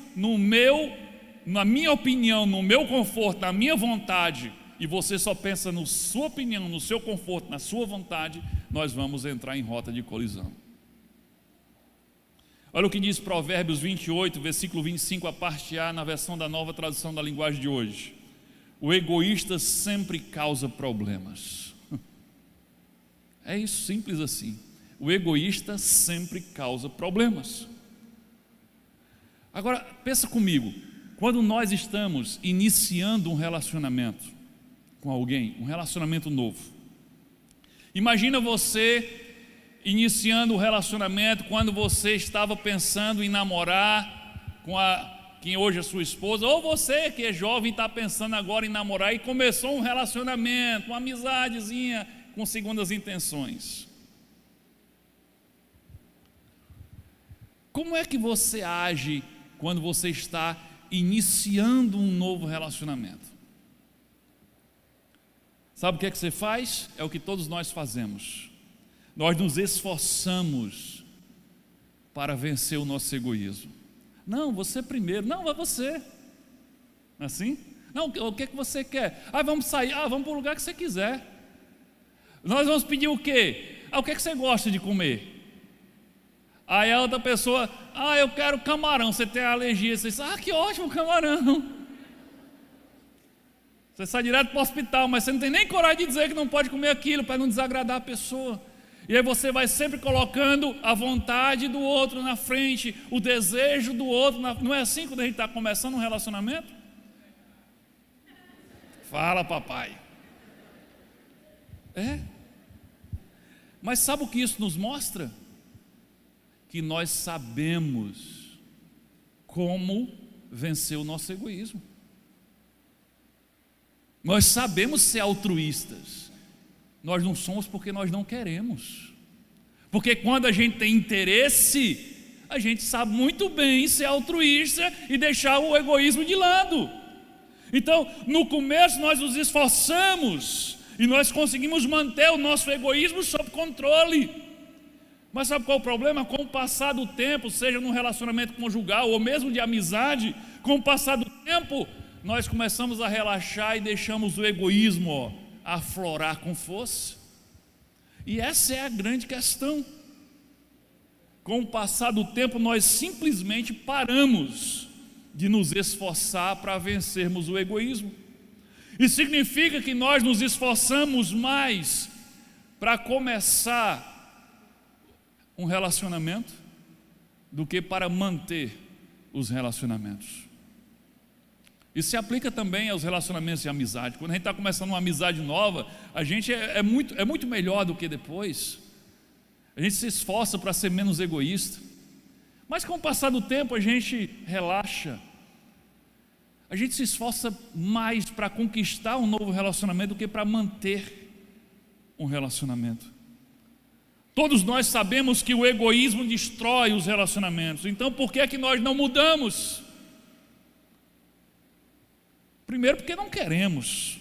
na minha opinião, no meu conforto, na minha vontade, e você só pensa na sua opinião, no seu conforto, na sua vontade, nós vamos entrar em rota de colisão. Olha o que diz Provérbios 28, versículo 25, a parte A, na versão da Nova Tradução da Linguagem de hoje. O egoísta sempre causa problemas. É isso, simples assim. O egoísta sempre causa problemas. Agora, pensa comigo, quando nós estamos iniciando um relacionamento com alguém, um relacionamento novo, imagina você iniciando o relacionamento quando você estava pensando em namorar com quem hoje é sua esposa, ou você que é jovem está pensando agora em namorar e começou um relacionamento, uma amizadezinha com segundas intenções. Como é que você age quando você está iniciando um novo relacionamento? Sabe o que é que você faz? É o que todos nós fazemos. Nós nos esforçamos para vencer o nosso egoísmo. Não, você primeiro. Não, é você. Assim? Não, o que é que você quer? Vamos sair. Vamos para o lugar que você quiser. Nós vamos pedir o quê? O que é que você gosta de comer? Aí a outra pessoa, eu quero camarão. Você tem alergia. Você diz, que ótimo, camarão. Você sai direto para o hospital, mas você não tem nem coragem de dizer que não pode comer aquilo para não desagradar a pessoa. E aí você vai sempre colocando a vontade do outro na frente, o desejo do outro. Não é assim quando a gente está começando um relacionamento? Fala, papai. Mas sabe o que isso nos mostra? Que nós sabemos como vencer o nosso egoísmo. Nós sabemos ser altruístas. Nós não somos porque nós não queremos. Porque quando a gente tem interesse, a gente sabe muito bem ser altruísta e deixar o egoísmo de lado. Então, no começo nós nos esforçamos e nós conseguimos manter o nosso egoísmo sob controle. Mas sabe qual é o problema? Com o passar do tempo, seja num relacionamento conjugal ou mesmo de amizade, com o passar do tempo, nós começamos a relaxar e deixamos o egoísmo aflorar com força. E essa é a grande questão. Com o passar do tempo, nós simplesmente paramos de nos esforçar para vencermos o egoísmo. Isso significa que nós nos esforçamos mais para começar um relacionamento do que para manter os relacionamentos. Isso se aplica também aos relacionamentos de amizade. Quando a gente está começando uma amizade nova, a gente é muito melhor do que depois. A gente se esforça para ser menos egoísta. Mas com o passar do tempo a gente relaxa. A gente se esforça mais para conquistar um novo relacionamento do que para manter um relacionamento. Todos nós sabemos que o egoísmo destrói os relacionamentos. Então por que é que nós não mudamos? Primeiro porque não queremos.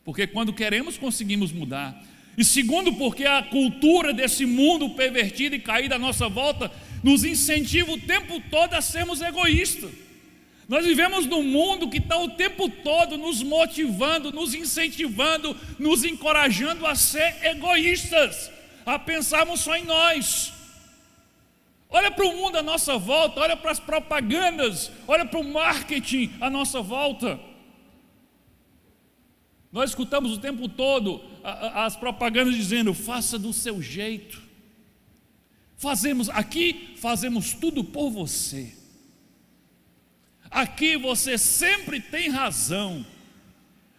Porque quando queremos conseguimos mudar. E segundo porque a cultura desse mundo pervertido e caído à nossa volta nos incentiva o tempo todo a sermos egoístas. Nós vivemos num mundo que está o tempo todo nos motivando, nos incentivando, nos encorajando a ser egoístas, a pensarmos só em nós. Olha para o mundo à nossa volta, olha para as propagandas, olha para o marketing à nossa volta. Nós escutamos o tempo todo as propagandas dizendo: faça do seu jeito. Fazemos tudo por você. Aqui você sempre tem razão.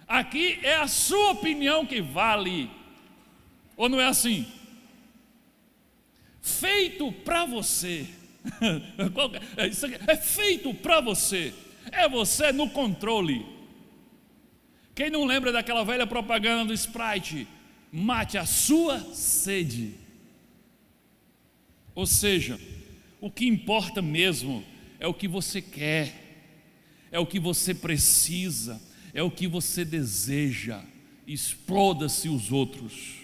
Aqui é a sua opinião que vale. Ou não é assim? Feito para você. Isso aqui é feito para você. É você no controle. Quem não lembra daquela velha propaganda do Sprite? Mate a sua sede. Ou seja, o que importa mesmo é o que você quer, é o que você precisa, é o que você deseja. Exploda-se os outros.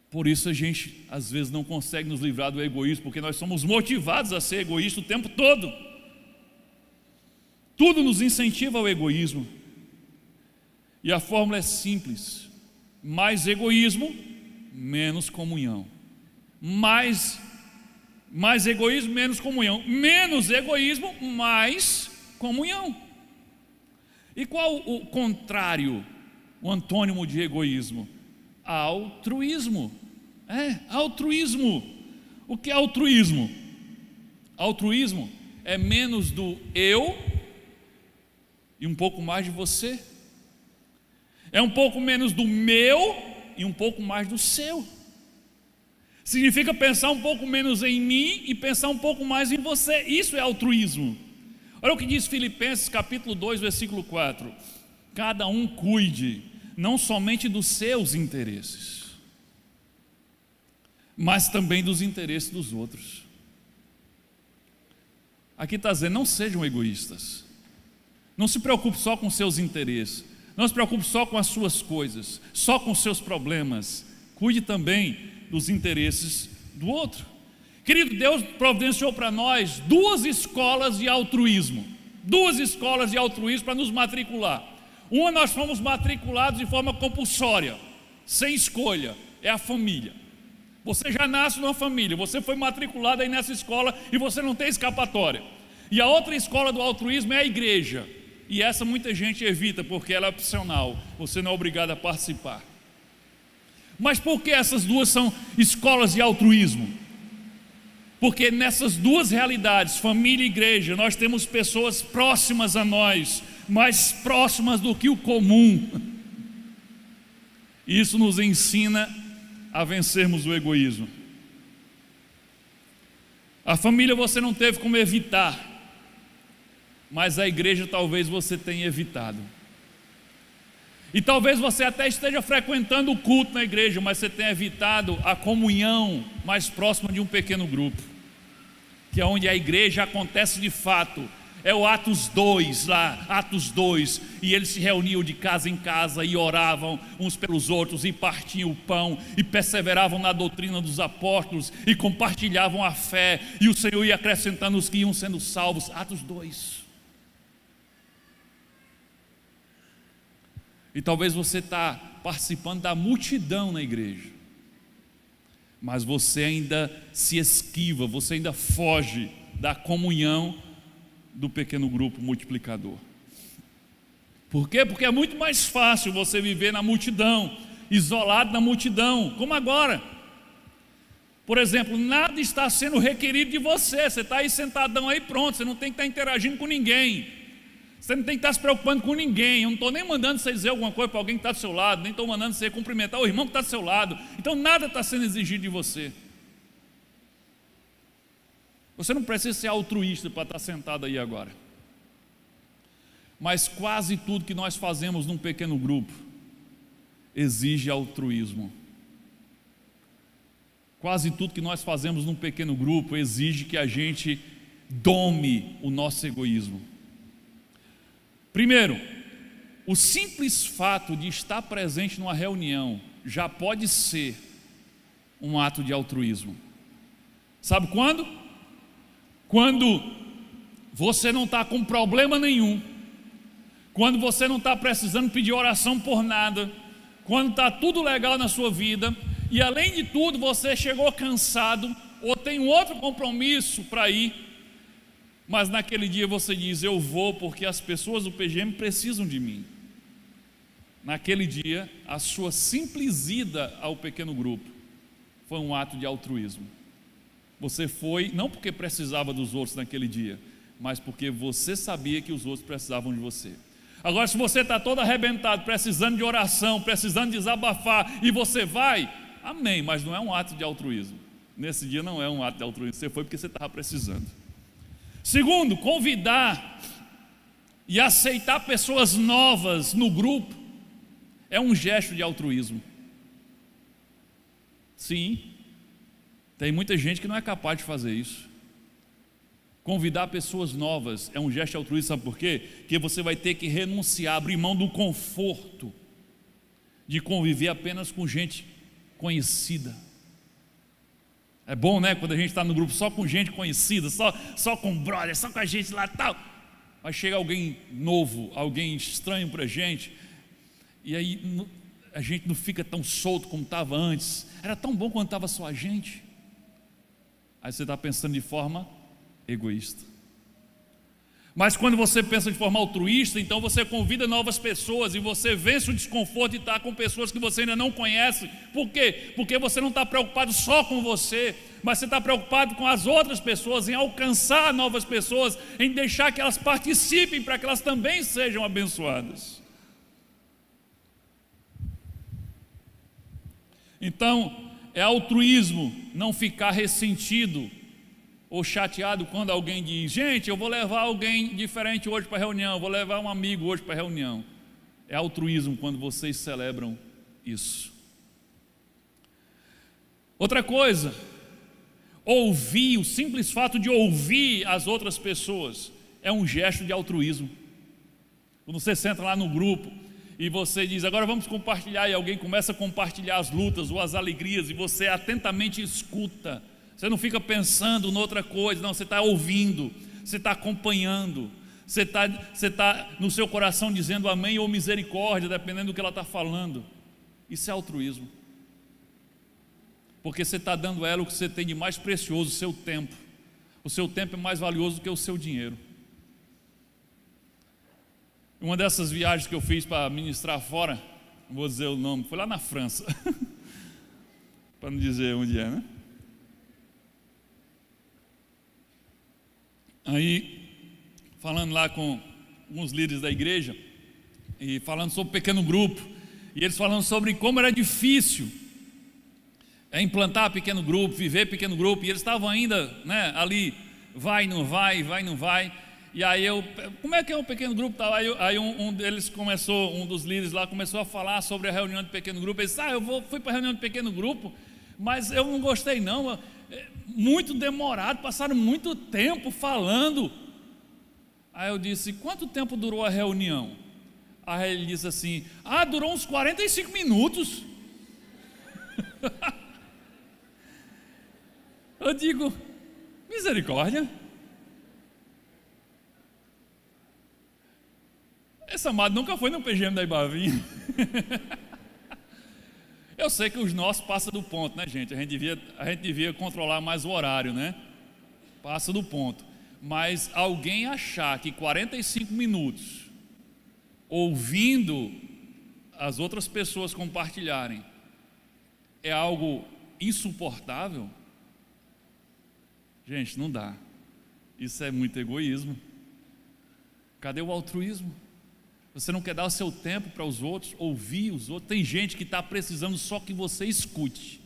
Por isso a gente às vezes não consegue nos livrar do egoísmo, porque nós somos motivados a ser egoístas o tempo todo. Tudo nos incentiva ao egoísmo. E a fórmula é simples: mais egoísmo, menos comunhão. Mais egoísmo, menos comunhão. Menos egoísmo, mais comunhão. E qual o contrário, o antônimo de egoísmo? altruísmo. Altruísmo. O que é altruísmo? Altruísmo é menos do eu e um pouco mais de você. É um pouco menos do meu e um pouco mais do seu. Significa pensar um pouco menos em mim e pensar um pouco mais em você. Isso é altruísmo. Olha o que diz Filipenses capítulo 2, versículo 4. Cada um cuide não somente dos seus interesses, mas também dos interesses dos outros. Aqui está dizendo, não sejam egoístas. Não se preocupe só com seus interesses. Não se preocupe só com as suas coisas, só com os seus problemas. Cuide também dos interesses do outro. Querido, Deus providenciou para nós 2 escolas de altruísmo. 2 escolas de altruísmo para nos matricular. Uma nós fomos matriculados de forma compulsória, sem escolha, é a família. Você já nasce numa família, você foi matriculado aí nessa escola e você não tem escapatória. E a outra escola do altruísmo é a igreja. E essa muita gente evita porque ela é opcional, você não é obrigado a participar. Mas por que essas 2 são escolas de altruísmo? Porque nessas 2 realidades, família e igreja, nós temos pessoas próximas a nós, mais próximas do que o comum. Isso nos ensina a vencermos o egoísmo. A família você não teve como evitar, mas a igreja talvez você tenha evitado. E talvez você até esteja frequentando o culto na igreja, mas você tenha evitado a comunhão mais próxima de um pequeno grupo, que é onde a igreja acontece de fato. É o Atos 2 lá, Atos 2, e eles se reuniam de casa em casa e oravam uns pelos outros e partiam o pão e perseveravam na doutrina dos apóstolos e compartilhavam a fé, e o Senhor ia acrescentando os que iam sendo salvos. Atos 2. E talvez você está participando da multidão na igreja, mas você ainda se esquiva, você ainda foge da comunhão do pequeno grupo multiplicador. Por quê? Porque é muito mais fácil você viver na multidão, isolado na multidão, como agora. Por exemplo, nada está sendo requerido de você, você está aí sentadão aí, pronto, você não tem que estar interagindo com ninguém. Você não tem que estar se preocupando com ninguém. Eu não estou nem mandando você dizer alguma coisa para alguém que está do seu lado, nem estou mandando você cumprimentar o irmão que está do seu lado. Então nada está sendo exigido de você. Você não precisa ser altruísta para estar sentado aí agora. Mas quase tudo que nós fazemos num pequeno grupo exige altruísmo. Quase tudo que nós fazemos num pequeno grupo exige que a gente dome o nosso egoísmo. Primeiro, o simples fato de estar presente numa reunião já pode ser um ato de altruísmo. Sabe quando? Quando você não está com problema nenhum, quando você não está precisando pedir oração por nada, quando está tudo legal na sua vida, e além de tudo você chegou cansado, ou tem um outro compromisso para ir, mas naquele dia você diz, eu vou porque as pessoas do PGM precisam de mim. Naquele dia, a sua simples ida ao pequeno grupo foi um ato de altruísmo. Você foi, não porque precisava dos outros naquele dia, mas porque você sabia que os outros precisavam de você. Agora, se você está todo arrebentado, precisando de oração, precisando desabafar, e você vai, amém, mas não é um ato de altruísmo. Nesse dia não é um ato de altruísmo, você foi porque você estava precisando. Segundo, convidar e aceitar pessoas novas no grupo é um gesto de altruísmo. Sim, tem muita gente que não é capaz de fazer isso. Convidar pessoas novas é um gesto de altruísmo, sabe por quê? Porque você vai ter que renunciar, abrir mão do conforto de conviver apenas com gente conhecida. É bom, né? Quando a gente está no grupo só com gente conhecida, só com brother, só com a gente lá e tal. Mas chega alguém novo, alguém estranho para a gente, e aí a gente não fica tão solto como estava antes. Era tão bom quando estava só a gente. Aí você está pensando de forma egoísta. Mas quando você pensa de forma altruísta, então você convida novas pessoas e você vence o desconforto de estar com pessoas que você ainda não conhece. Por quê? Porque você não está preocupado só com você, mas você está preocupado com as outras pessoas, em alcançar novas pessoas, em deixar que elas participem para que elas também sejam abençoadas. Então, é altruísmo não ficar ressentido ou chateado quando alguém diz: gente, eu vou levar alguém diferente hoje para a reunião, vou levar um amigo hoje para a reunião. É altruísmo quando vocês celebram isso. Outra coisa, ouvir, o simples fato de ouvir as outras pessoas é um gesto de altruísmo. Quando você senta lá no grupo e você diz: agora vamos compartilhar, e alguém começa a compartilhar as lutas ou as alegrias, e você atentamente escuta. Você não fica pensando noutra coisa, não, você está ouvindo, você está acompanhando, você está no seu coração dizendo amém ou misericórdia, dependendo do que ela está falando. Isso é altruísmo, porque você está dando a ela o que você tem de mais precioso, o seu tempo. O seu tempo é mais valioso do que o seu dinheiro. Uma dessas viagens que eu fiz para ministrar fora, não vou dizer o nome, foi lá na França, para não dizer onde é, né? Aí, falando lá com alguns líderes da igreja, e falando sobre pequeno grupo, e eles falando sobre como era difícil implantar pequeno grupo, viver pequeno grupo, e eles estavam ainda, né, ali, vai, não vai, vai, não vai. E aí como é que é um pequeno grupo? Aí um deles começou, um dos líderes lá começou a falar sobre a reunião de pequeno grupo. Ele disse: fui para a reunião de pequeno grupo, mas eu não gostei não, muito demorado, passaram muito tempo falando. Aí eu disse: quanto tempo durou a reunião? Aí ele disse assim: durou uns 45 minutos. Eu digo: misericórdia. Essa amada nunca foi no PGM da Ibavinha. Eu sei que os nossos passam do ponto, né, gente? A gente devia controlar mais o horário, né? Passa do ponto. Mas alguém achar que 45 minutos ouvindo as outras pessoas compartilharem é algo insuportável, gente, não dá. Isso é muito egoísmo. Cadê o altruísmo? Você não quer dar o seu tempo para os outros, ouvir os outros. Tem gente que está precisando só que você escute.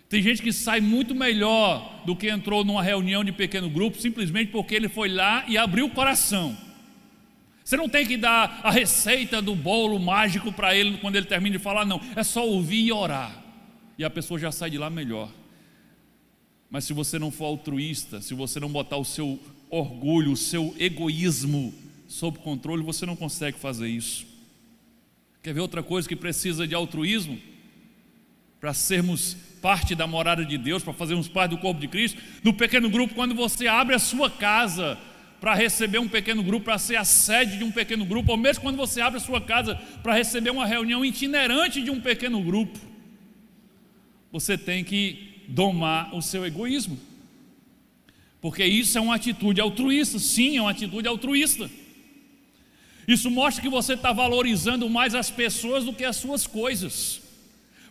Tem gente que sai muito melhor do que entrou numa reunião de pequeno grupo, simplesmente porque ele foi lá e abriu o coração. Você não tem que dar a receita do bolo mágico para ele quando ele termina de falar, não. É só ouvir e orar, e a pessoa já sai de lá melhor. Mas se você não for altruísta, se você não botar o seu orgulho, o seu egoísmo sob controle, você não consegue fazer isso. Quer ver outra coisa que precisa de altruísmo? Para sermos parte da morada de Deus, para fazermos parte do corpo de Cristo. No pequeno grupo, quando você abre a sua casa para receber um pequeno grupo, para ser a sede de um pequeno grupo, ou mesmo quando você abre a sua casa para receber uma reunião itinerante de um pequeno grupo, você tem que domar o seu egoísmo, porque isso é uma atitude altruísta. Sim, é uma atitude altruísta. Isso mostra que você está valorizando mais as pessoas do que as suas coisas,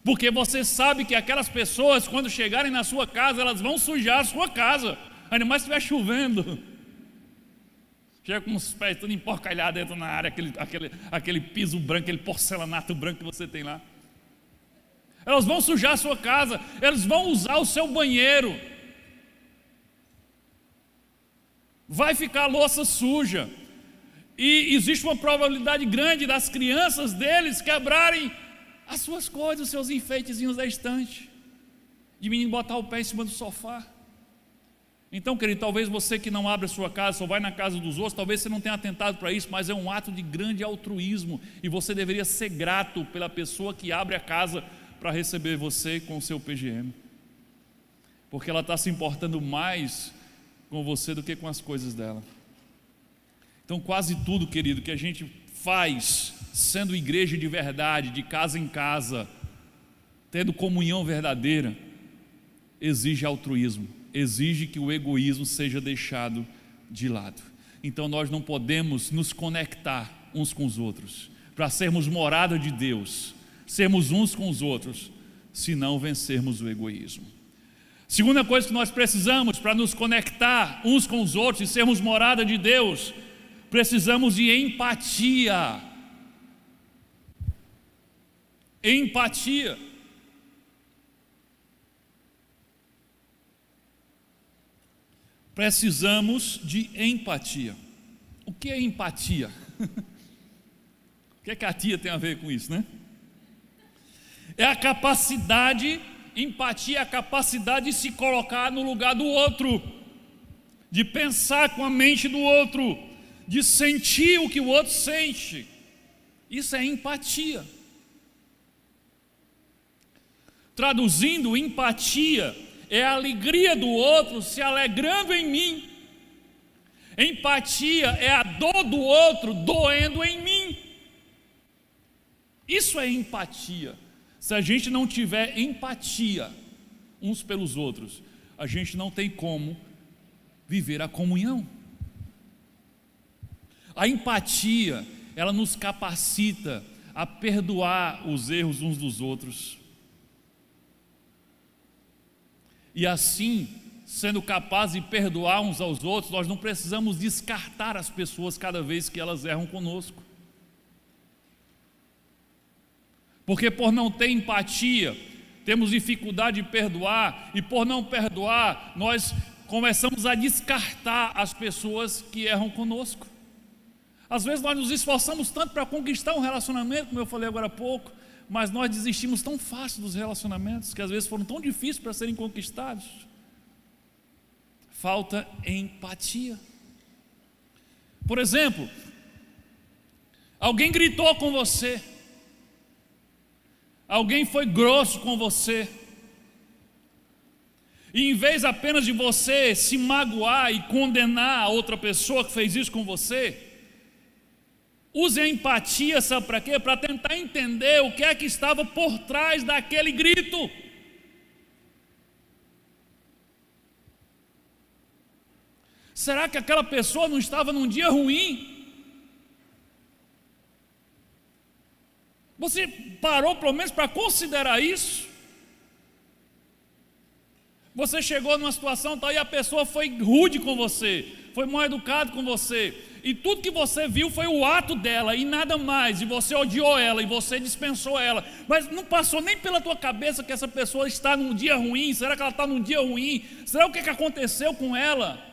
porque você sabe que aquelas pessoas, quando chegarem na sua casa, elas vão sujar a sua casa, ainda mais se estiver chovendo. Chega com os pés tudo emporcalhado dentro na área, aquele piso branco, aquele porcelanato branco que você tem lá. Elas vão sujar a sua casa, eles vão usar o seu banheiro, vai ficar a louça suja. E existe uma probabilidade grande das crianças deles quebrarem as suas coisas, os seus enfeitezinhos da estante, de menino botar o pé em cima do sofá. Então, querido, talvez você que não abre a sua casa, só vai na casa dos outros, talvez você não tenha atentado para isso, mas é um ato de grande altruísmo, e você deveria ser grato pela pessoa que abre a casa para receber você com o seu PGM, porque ela está se importando mais com você do que com as coisas dela. Então, quase tudo, querido, que a gente faz, sendo igreja de verdade, de casa em casa, tendo comunhão verdadeira, exige altruísmo, exige que o egoísmo seja deixado de lado. então nós não podemos nos conectar uns com os outros, para sermos morada de Deus, sermos uns com os outros, se não vencermos o egoísmo. Segunda coisa que nós precisamos para nos conectar uns com os outros e sermos morada de Deus, precisamos de empatia. Empatia. Precisamos de empatia. O que é empatia? O que é que a tia tem a ver com isso, né? É a capacidade, empatia é a capacidade de se colocar no lugar do outro, de pensar com a mente do outro, de sentir o que o outro sente. Isso é empatia. Traduzindo, empatia é a alegria do outro se alegrando em mim. Empatia é a dor do outro doendo em mim. Isso é empatia. Se a gente não tiver empatia uns pelos outros, a gente não tem como viver a comunhão. A empatia, ela nos capacita a perdoar os erros uns dos outros. E assim, sendo capaz de perdoar uns aos outros, nós não precisamos descartar as pessoas cada vez que elas erram conosco. Porque por não ter empatia, temos dificuldade de perdoar, e por não perdoar, nós começamos a descartar as pessoas que erram conosco. Às vezes nós nos esforçamos tanto para conquistar um relacionamento, como eu falei agora há pouco, mas nós desistimos tão fácil dos relacionamentos, que às vezes foram tão difíceis para serem conquistados. Falta empatia. Por exemplo, alguém gritou com você, alguém foi grosso com você, e em vez apenas de você se magoar e condenar a outra pessoa que fez isso com você, use a empatia, sabe para quê? Para tentar entender o que é que estava por trás daquele grito. Será que aquela pessoa não estava num dia ruim? Você parou pelo menos para considerar isso? Você chegou numa situação tal e a pessoa foi rude com você, foi mal educado com você, e tudo que você viu foi o ato dela e nada mais, e você odiou ela e você dispensou ela, mas não passou nem pela tua cabeça que essa pessoa está num dia ruim. Será que ela está num dia ruim? Será o que aconteceu com ela?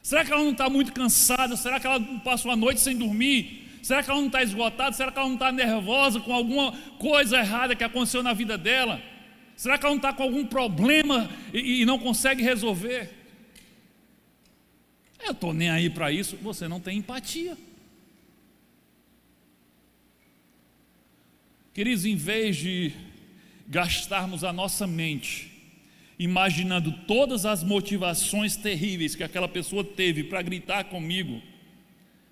Será que ela não está muito cansada? Será que ela não passou a noite sem dormir? Será que ela não está esgotada? Será que ela não está nervosa com alguma coisa errada que aconteceu na vida dela? Será que ela não está com algum problema e não consegue resolver? Eu estou nem aí para isso. Você não tem empatia. Queridos, em vez de gastarmos a nossa mente imaginando todas as motivações terríveis que aquela pessoa teve para gritar comigo,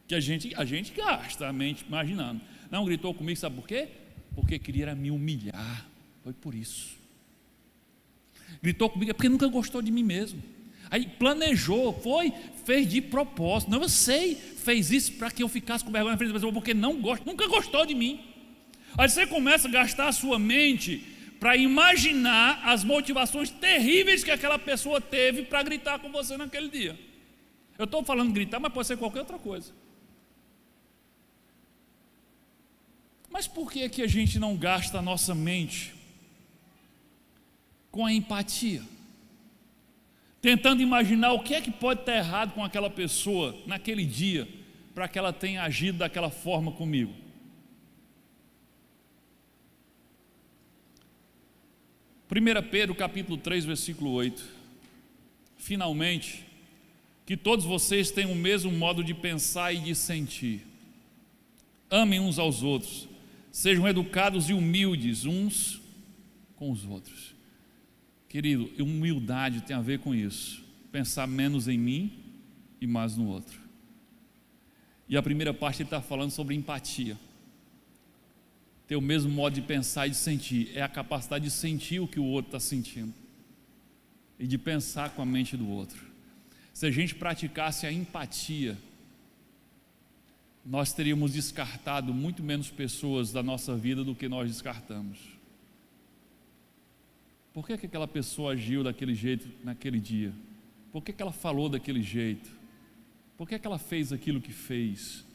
que a gente gasta a mente imaginando. Não, gritou comigo, sabe por quê? Porque queria me humilhar, foi por isso. Gritou comigo porque nunca gostou de mim mesmo. Aí planejou, fez de propósito. Não, eu sei, fez isso para que eu ficasse com vergonha na frente da pessoa, porque nunca gostou de mim. Aí você começa a gastar a sua mente para imaginar as motivações terríveis que aquela pessoa teve para gritar com você naquele dia. Eu estou falando gritar, mas pode ser qualquer outra coisa. Mas por que a gente não gasta a nossa mente com a empatia? Tentando imaginar o que é que pode estar errado com aquela pessoa naquele dia, para que ela tenha agido daquela forma comigo. 1 Pedro capítulo 3, versículo 8. Finalmente, que todos vocês tenham o mesmo modo de pensar e de sentir. Amem uns aos outros, sejam educados e humildes uns com os outros. Querido, humildade tem a ver com isso. Pensar menos em mim e mais no outro. E a primeira parte ele está falando sobre empatia. ter o mesmo modo de pensar e de sentir, é a capacidade de sentir o que o outro está sentindo e de pensar com a mente do outro. Se a gente praticasse a empatia, nós teríamos descartado muito menos pessoas da nossa vida do que nós descartamos. Por que aquela pessoa agiu daquele jeito naquele dia? Por que ela falou daquele jeito? Por que ela fez aquilo que fez?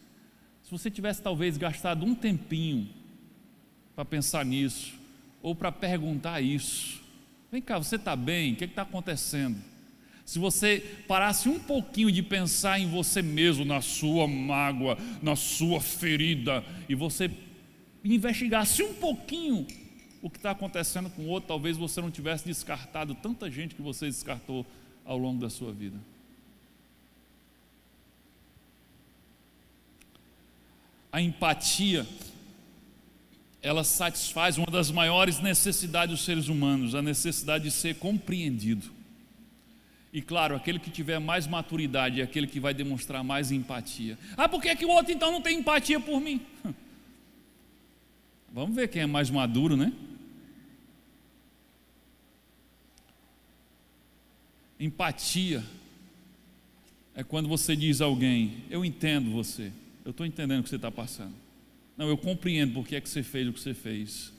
Se você tivesse talvez gastado um tempinho para pensar nisso, ou para perguntar isso: vem cá, você está bem? O que está acontecendo? Se você parasse um pouquinho de pensar em você mesmo, na sua mágoa, na sua ferida, e você investigasse um pouquinho o que está acontecendo com o outro, talvez você não tivesse descartado tanta gente que você descartou ao longo da sua vida. A empatia, ela satisfaz uma das maiores necessidades dos seres humanos, a necessidade de ser compreendido. E claro, aquele que tiver mais maturidade é aquele que vai demonstrar mais empatia. Ah, por que o outro então não tem empatia por mim? Vamos ver quem é mais maduro, né? Empatia é quando você diz a alguém: eu entendo você, eu estou entendendo o que você está passando. Não, eu compreendo por que é que você fez o que você fez.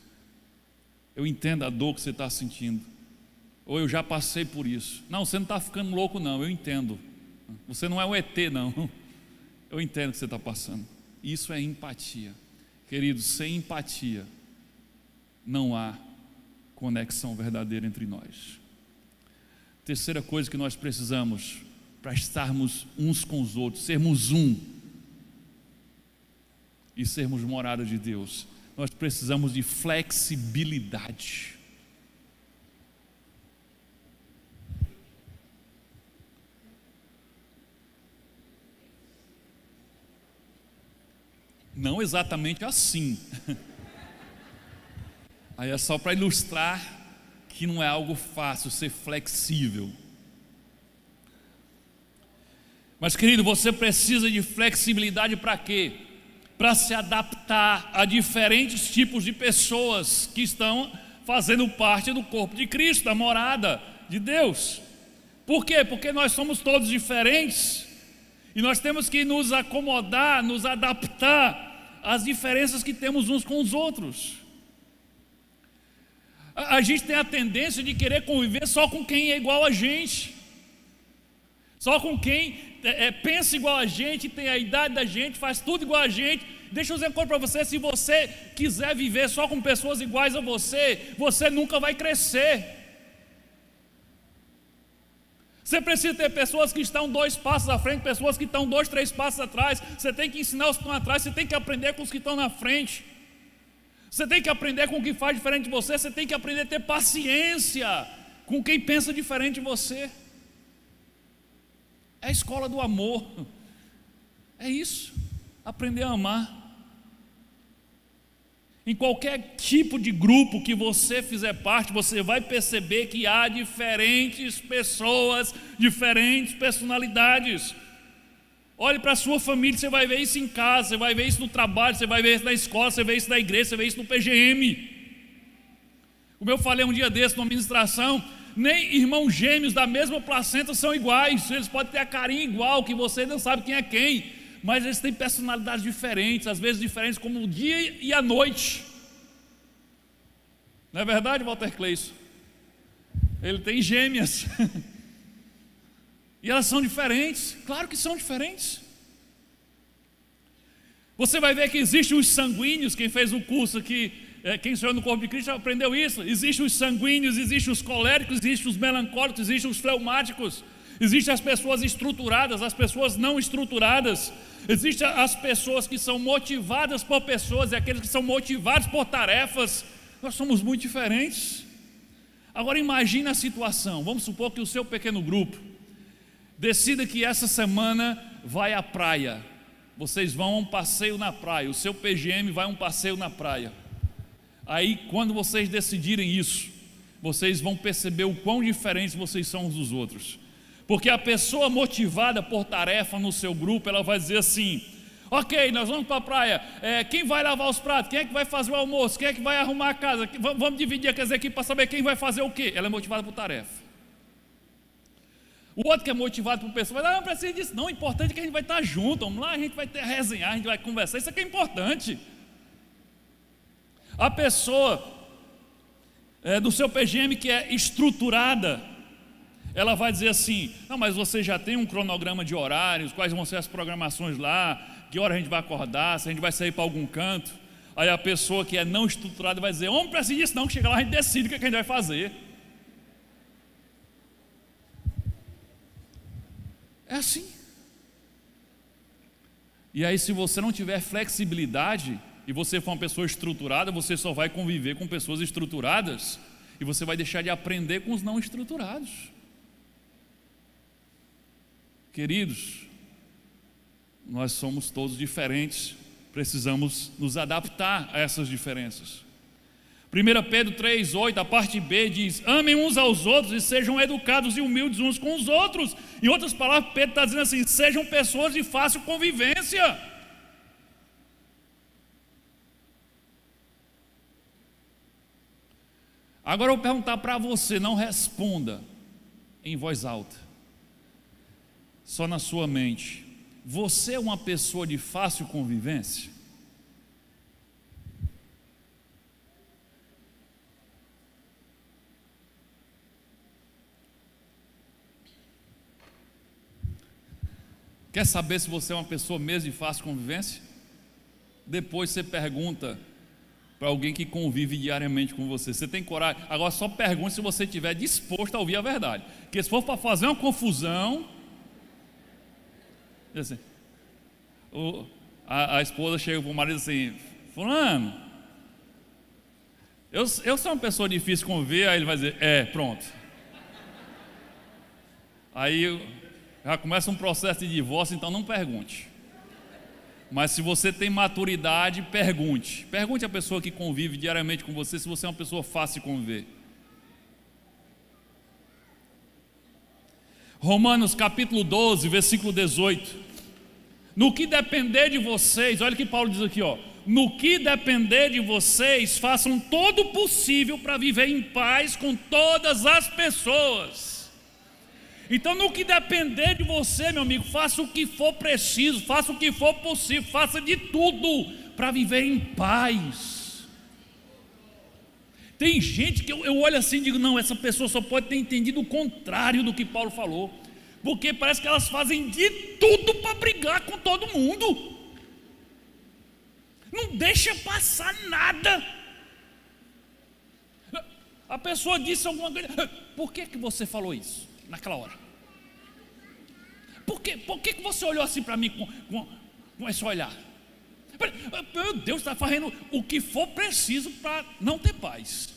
Eu entendo a dor que você está sentindo. Ou eu já passei por isso. Não, você não está ficando louco não, eu entendo. Você não é um ET não. Eu entendo o que você está passando. Isso é empatia. Queridos, sem empatia não há conexão verdadeira entre nós. Terceira coisa que nós precisamos para estarmos uns com os outros, sermos um e sermos morada de Deus, nós precisamos de flexibilidade. Não exatamente assim. Aí é só para ilustrar que não é algo fácil ser flexível. Mas querido, você precisa de flexibilidade para quê? Para se adaptar a diferentes tipos de pessoas que estão fazendo parte do corpo de Cristo, da morada de Deus. Por quê? Porque nós somos todos diferentes e nós temos que nos acomodar, nos adaptar às diferenças que temos uns com os outros. A gente tem a tendência de querer conviver só com quem é igual a gente, só com quem pensa igual a gente, tem a idade da gente, faz tudo igual a gente. Deixa eu dizer uma coisa para você: se você quiser viver só com pessoas iguais a você, você nunca vai crescer. Você precisa ter pessoas que estão 2 passos à frente, pessoas que estão 2, 3 passos atrás. Você tem que ensinar os que estão atrás, você tem que aprender com os que estão na frente. Você tem que aprender com o que faz diferente de você. Você tem que aprender a ter paciência com quem pensa diferente de você. É a escola do amor. É isso, aprender a amar. Em qualquer tipo de grupo que você fizer parte, você vai perceber que há diferentes pessoas, diferentes personalidades. Olhe para a sua família, você vai ver isso em casa, você vai ver isso no trabalho, você vai ver isso na escola, você vai ver isso na igreja, você vai ver isso no PGM. Como eu falei um dia desse numa ministração, nem irmãos gêmeos da mesma placenta são iguais. Eles podem ter a carinha igual, que você não sabe quem é quem, mas eles têm personalidades diferentes, às vezes diferentes como o dia e a noite. Não é verdade, Walter Cleison? Ele tem gêmeas. E elas são diferentes, claro que são diferentes. Você vai ver que existem os sanguíneos. Quem fez o curso aqui, quem saiu no corpo de Cristo aprendeu isso. Existem os sanguíneos, existem os coléricos, existem os melancólicos, existem os fleumáticos. Existem as pessoas estruturadas, as pessoas não estruturadas. Existem as pessoas que são motivadas por pessoas e aqueles que são motivados por tarefas. Nós somos muito diferentes. Agora imagine a situação. Vamos supor que o seu pequeno grupo decida que essa semana vai à praia. Vocês vão a um passeio na praia. O seu PGM vai a um passeio na praia. Aí quando vocês decidirem isso, vocês vão perceber o quão diferentes vocês são uns dos outros. Porque a pessoa motivada por tarefa no seu grupo, ela vai dizer assim: Ok, nós vamos para a praia. Quem vai lavar os pratos? Quem é que vai fazer o almoço? Quem é que vai arrumar a casa? Vamos dividir aquelas equipes para saber quem vai fazer o quê. Ela é motivada por tarefa. O outro que é motivado por pessoa, vai não precisa disso, não. O importante é que a gente vai estar junto. Vamos lá, a gente vai resenhar, a gente vai conversar. Isso aqui é importante. A pessoa do seu PGM que é estruturada, ela vai dizer assim: não, mas você já tem um cronograma de horários, quais vão ser as programações lá, que hora a gente vai acordar, se a gente vai sair para algum canto. Aí a pessoa que é não estruturada vai dizer: não precisa disso não, que chega lá a gente decide o que a gente vai fazer. É assim. E aí, se você não tiver flexibilidade e você for uma pessoa estruturada, você só vai conviver com pessoas estruturadas e você vai deixar de aprender com os não estruturados. Queridos, nós somos todos diferentes, precisamos nos adaptar a essas diferenças. 1 Pedro 3,8, a parte B diz: amem uns aos outros e sejam educados e humildes uns com os outros. Em outras palavras, Pedro está dizendo assim: sejam pessoas de fácil convivência. Agora eu vou perguntar para você, não responda em voz alta, só na sua mente: você é uma pessoa de fácil convivência? Quer saber se você é uma pessoa mesmo de fácil convivência? Depois você pergunta para alguém que convive diariamente com você. Você tem coragem? Agora só pergunte se você estiver disposto a ouvir a verdade. Porque se for para fazer uma confusão, assim, a esposa chega para o marido assim: fulano, eu sou uma pessoa difícil de conviver. Aí ele vai dizer: pronto. Aí já começa um processo de divórcio. Então não pergunte. Mas se você tem maturidade, pergunte. Pergunte à pessoa que convive diariamente com você se você é uma pessoa fácil de conviver. Romanos capítulo 12, versículo 18. No que depender de vocês, olha o que Paulo diz aqui, ó: no que depender de vocês, façam todo o possível para viver em paz com todas as pessoas. Então, no que depender de você, meu amigo, faça o que for preciso, faça o que for possível, faça de tudo para viver em paz. Tem gente que eu olho assim e digo: não, essa pessoa só pode ter entendido o contrário do que Paulo falou, porque parece que elas fazem de tudo para brigar com todo mundo, não deixa passar nada. A pessoa disse alguma coisa: por que você falou isso naquela hora? Por que você olhou assim para mim com esse olhar? Meu Deus, está fazendo o que for preciso para não ter paz.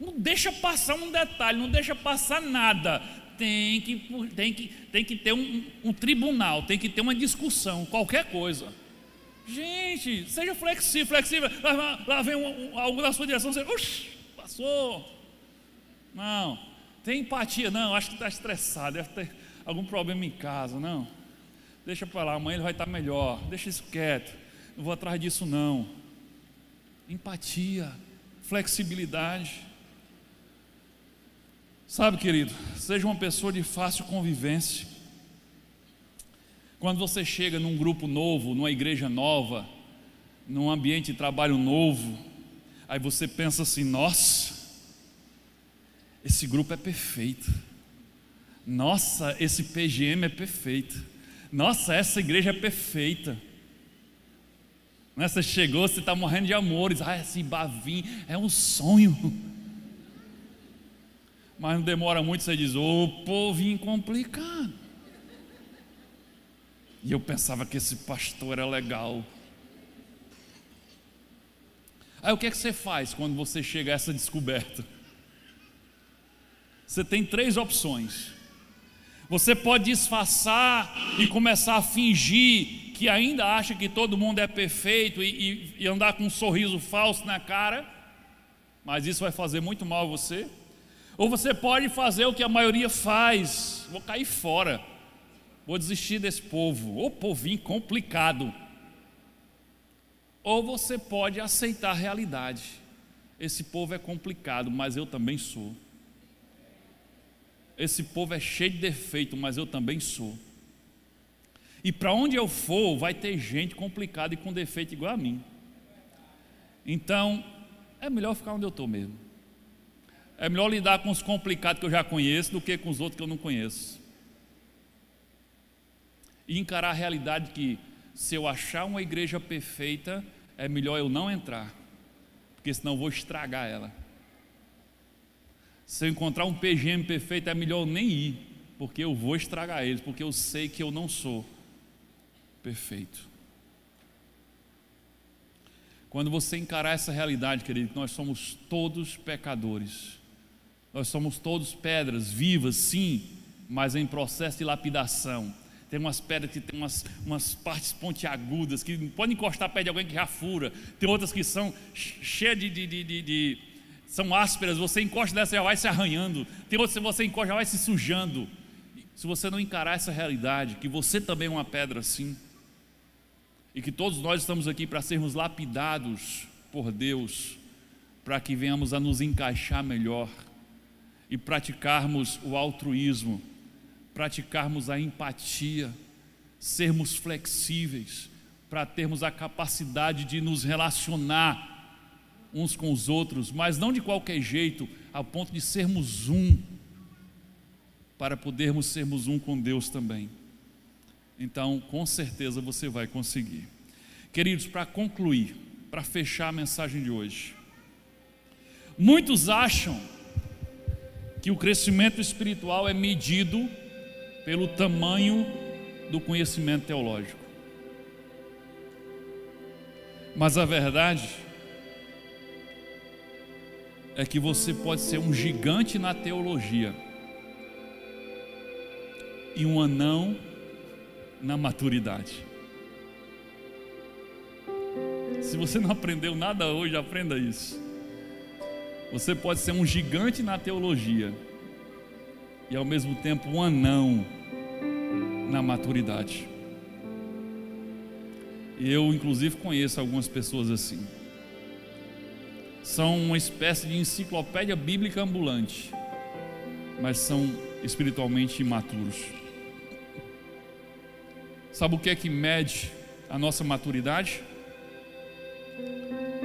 Não deixa passar um detalhe, não deixa passar nada. Tem que ter um tribunal, tem que ter uma discussão, qualquer coisa. Gente, seja flexível. Lá vem algo da sua direção, você, passou. Não, tem empatia. Não, acho que está estressado, deve ter algum problema em casa. Não, deixa para lá, amanhã ele vai estar melhor. Deixa isso quieto, não vou atrás disso não. Empatia, flexibilidade. Sabe, querido, seja uma pessoa de fácil convivência. Quando você chega num grupo novo, numa igreja nova, num ambiente de trabalho novo, aí você pensa assim: nossa, esse grupo é perfeito. Nossa, esse PGM é perfeito. Nossa, essa igreja é perfeita. Você chegou, você está morrendo de amores. Esse Bavim é um sonho. Mas não demora muito, você diz: ô povinho complicado. E eu pensava que esse pastor era legal. Aí o que é que você faz quando você chega a essa descoberta? Você tem 3 opções. Você pode disfarçar e começar a fingir que ainda acha que todo mundo é perfeito e andar com um sorriso falso na cara, mas isso vai fazer muito mal a você. Ou você pode fazer o que a maioria faz: vou cair fora, vou desistir desse povo, ô povinho complicado. Ou você pode aceitar a realidade, esse povo é complicado, mas eu também sou. Esse povo é cheio de defeito, mas eu também sou. E para onde eu for, vai ter gente complicada e com defeito igual a mim. Então, é melhor ficar onde eu estou mesmo. É melhor lidar com os complicados que eu já conheço do que com os outros que eu não conheço. E encarar a realidade que, se eu achar uma igreja perfeita, é melhor eu não entrar, porque senão eu vou estragar ela. Se eu encontrar um PGM perfeito, é melhor eu nem ir, porque eu vou estragar eles, porque eu sei que eu não sou perfeito. Quando você encarar essa realidade, querido, que nós somos todos pecadores, nós somos todos pedras vivas, sim, mas em processo de lapidação. Tem umas pedras que tem umas partes pontiagudas, que não pode encostar perto de alguém que já fura. Tem outras que são cheias são ásperas, você encosta dessa já vai se arranhando. Tem outras que você encosta já vai se sujando. Se você não encarar essa realidade, que você também é uma pedra assim, e que todos nós estamos aqui para sermos lapidados por Deus, para que venhamos a nos encaixar melhor e praticarmos o altruísmo, praticarmos a empatia, sermos flexíveis, para termos a capacidade de nos relacionar uns com os outros, mas não de qualquer jeito, a ponto de sermos um, para podermos sermos um com Deus também. Então, com certeza você vai conseguir. Queridos, para concluir, para fechar a mensagem de hoje, muitos acham que o crescimento espiritual é medido pelo tamanho do conhecimento teológico. Mas a verdade é que você pode ser um gigante na teologia e um anão na maturidade. Se você não aprendeu nada hoje, aprenda isso. Você pode ser um gigante na teologia e ao mesmo tempo um anão na maturidade. E eu inclusive conheço algumas pessoas assim. São uma espécie de enciclopédia bíblica ambulante, mas são espiritualmente imaturos. Sabe o que é que mede a nossa maturidade?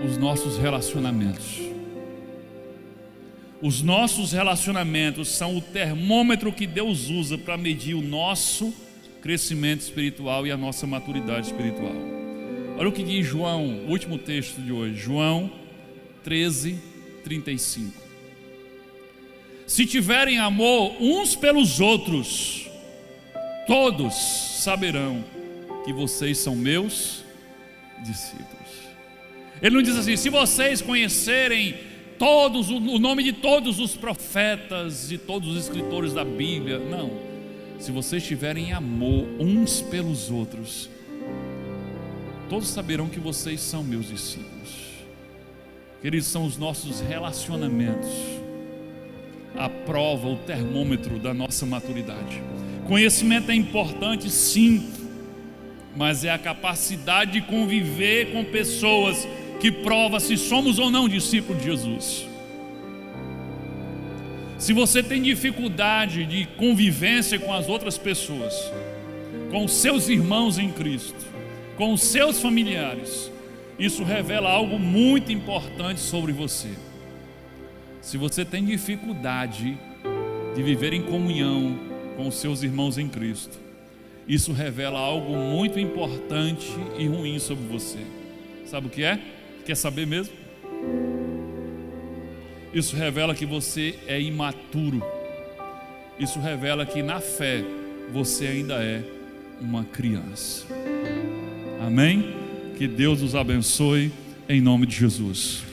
Os nossos relacionamentos. Os nossos relacionamentos são o termômetro que Deus usa para medir o nosso crescimento espiritual e a nossa maturidade espiritual. Olha o que diz João, o último texto de hoje, João 13:35. Se tiverem amor uns pelos outros, todos saberão que vocês são meus discípulos. Ele não diz assim: se vocês conhecerem todos, o nome de todos os profetas e todos os escritores da Bíblia. Não. Se vocês tiverem amor uns pelos outros, todos saberão que vocês são meus discípulos. Queridos, são os nossos relacionamentos a prova, o termômetro da nossa maturidade. Conhecimento é importante, sim, mas é a capacidade de conviver com pessoas que prova se somos ou não discípulos de Jesus. Se você tem dificuldade de convivência com as outras pessoas, com os seus irmãos em Cristo, com os seus familiares, isso revela algo muito importante sobre você. Se você tem dificuldade de viver em comunhão com os seus irmãos em Cristo, isso revela algo muito importante e ruim sobre você. Sabe o que é? Quer saber mesmo? Isso revela que você é imaturo. Isso revela que na fé você ainda é uma criança. Amém? Que Deus os abençoe em nome de Jesus.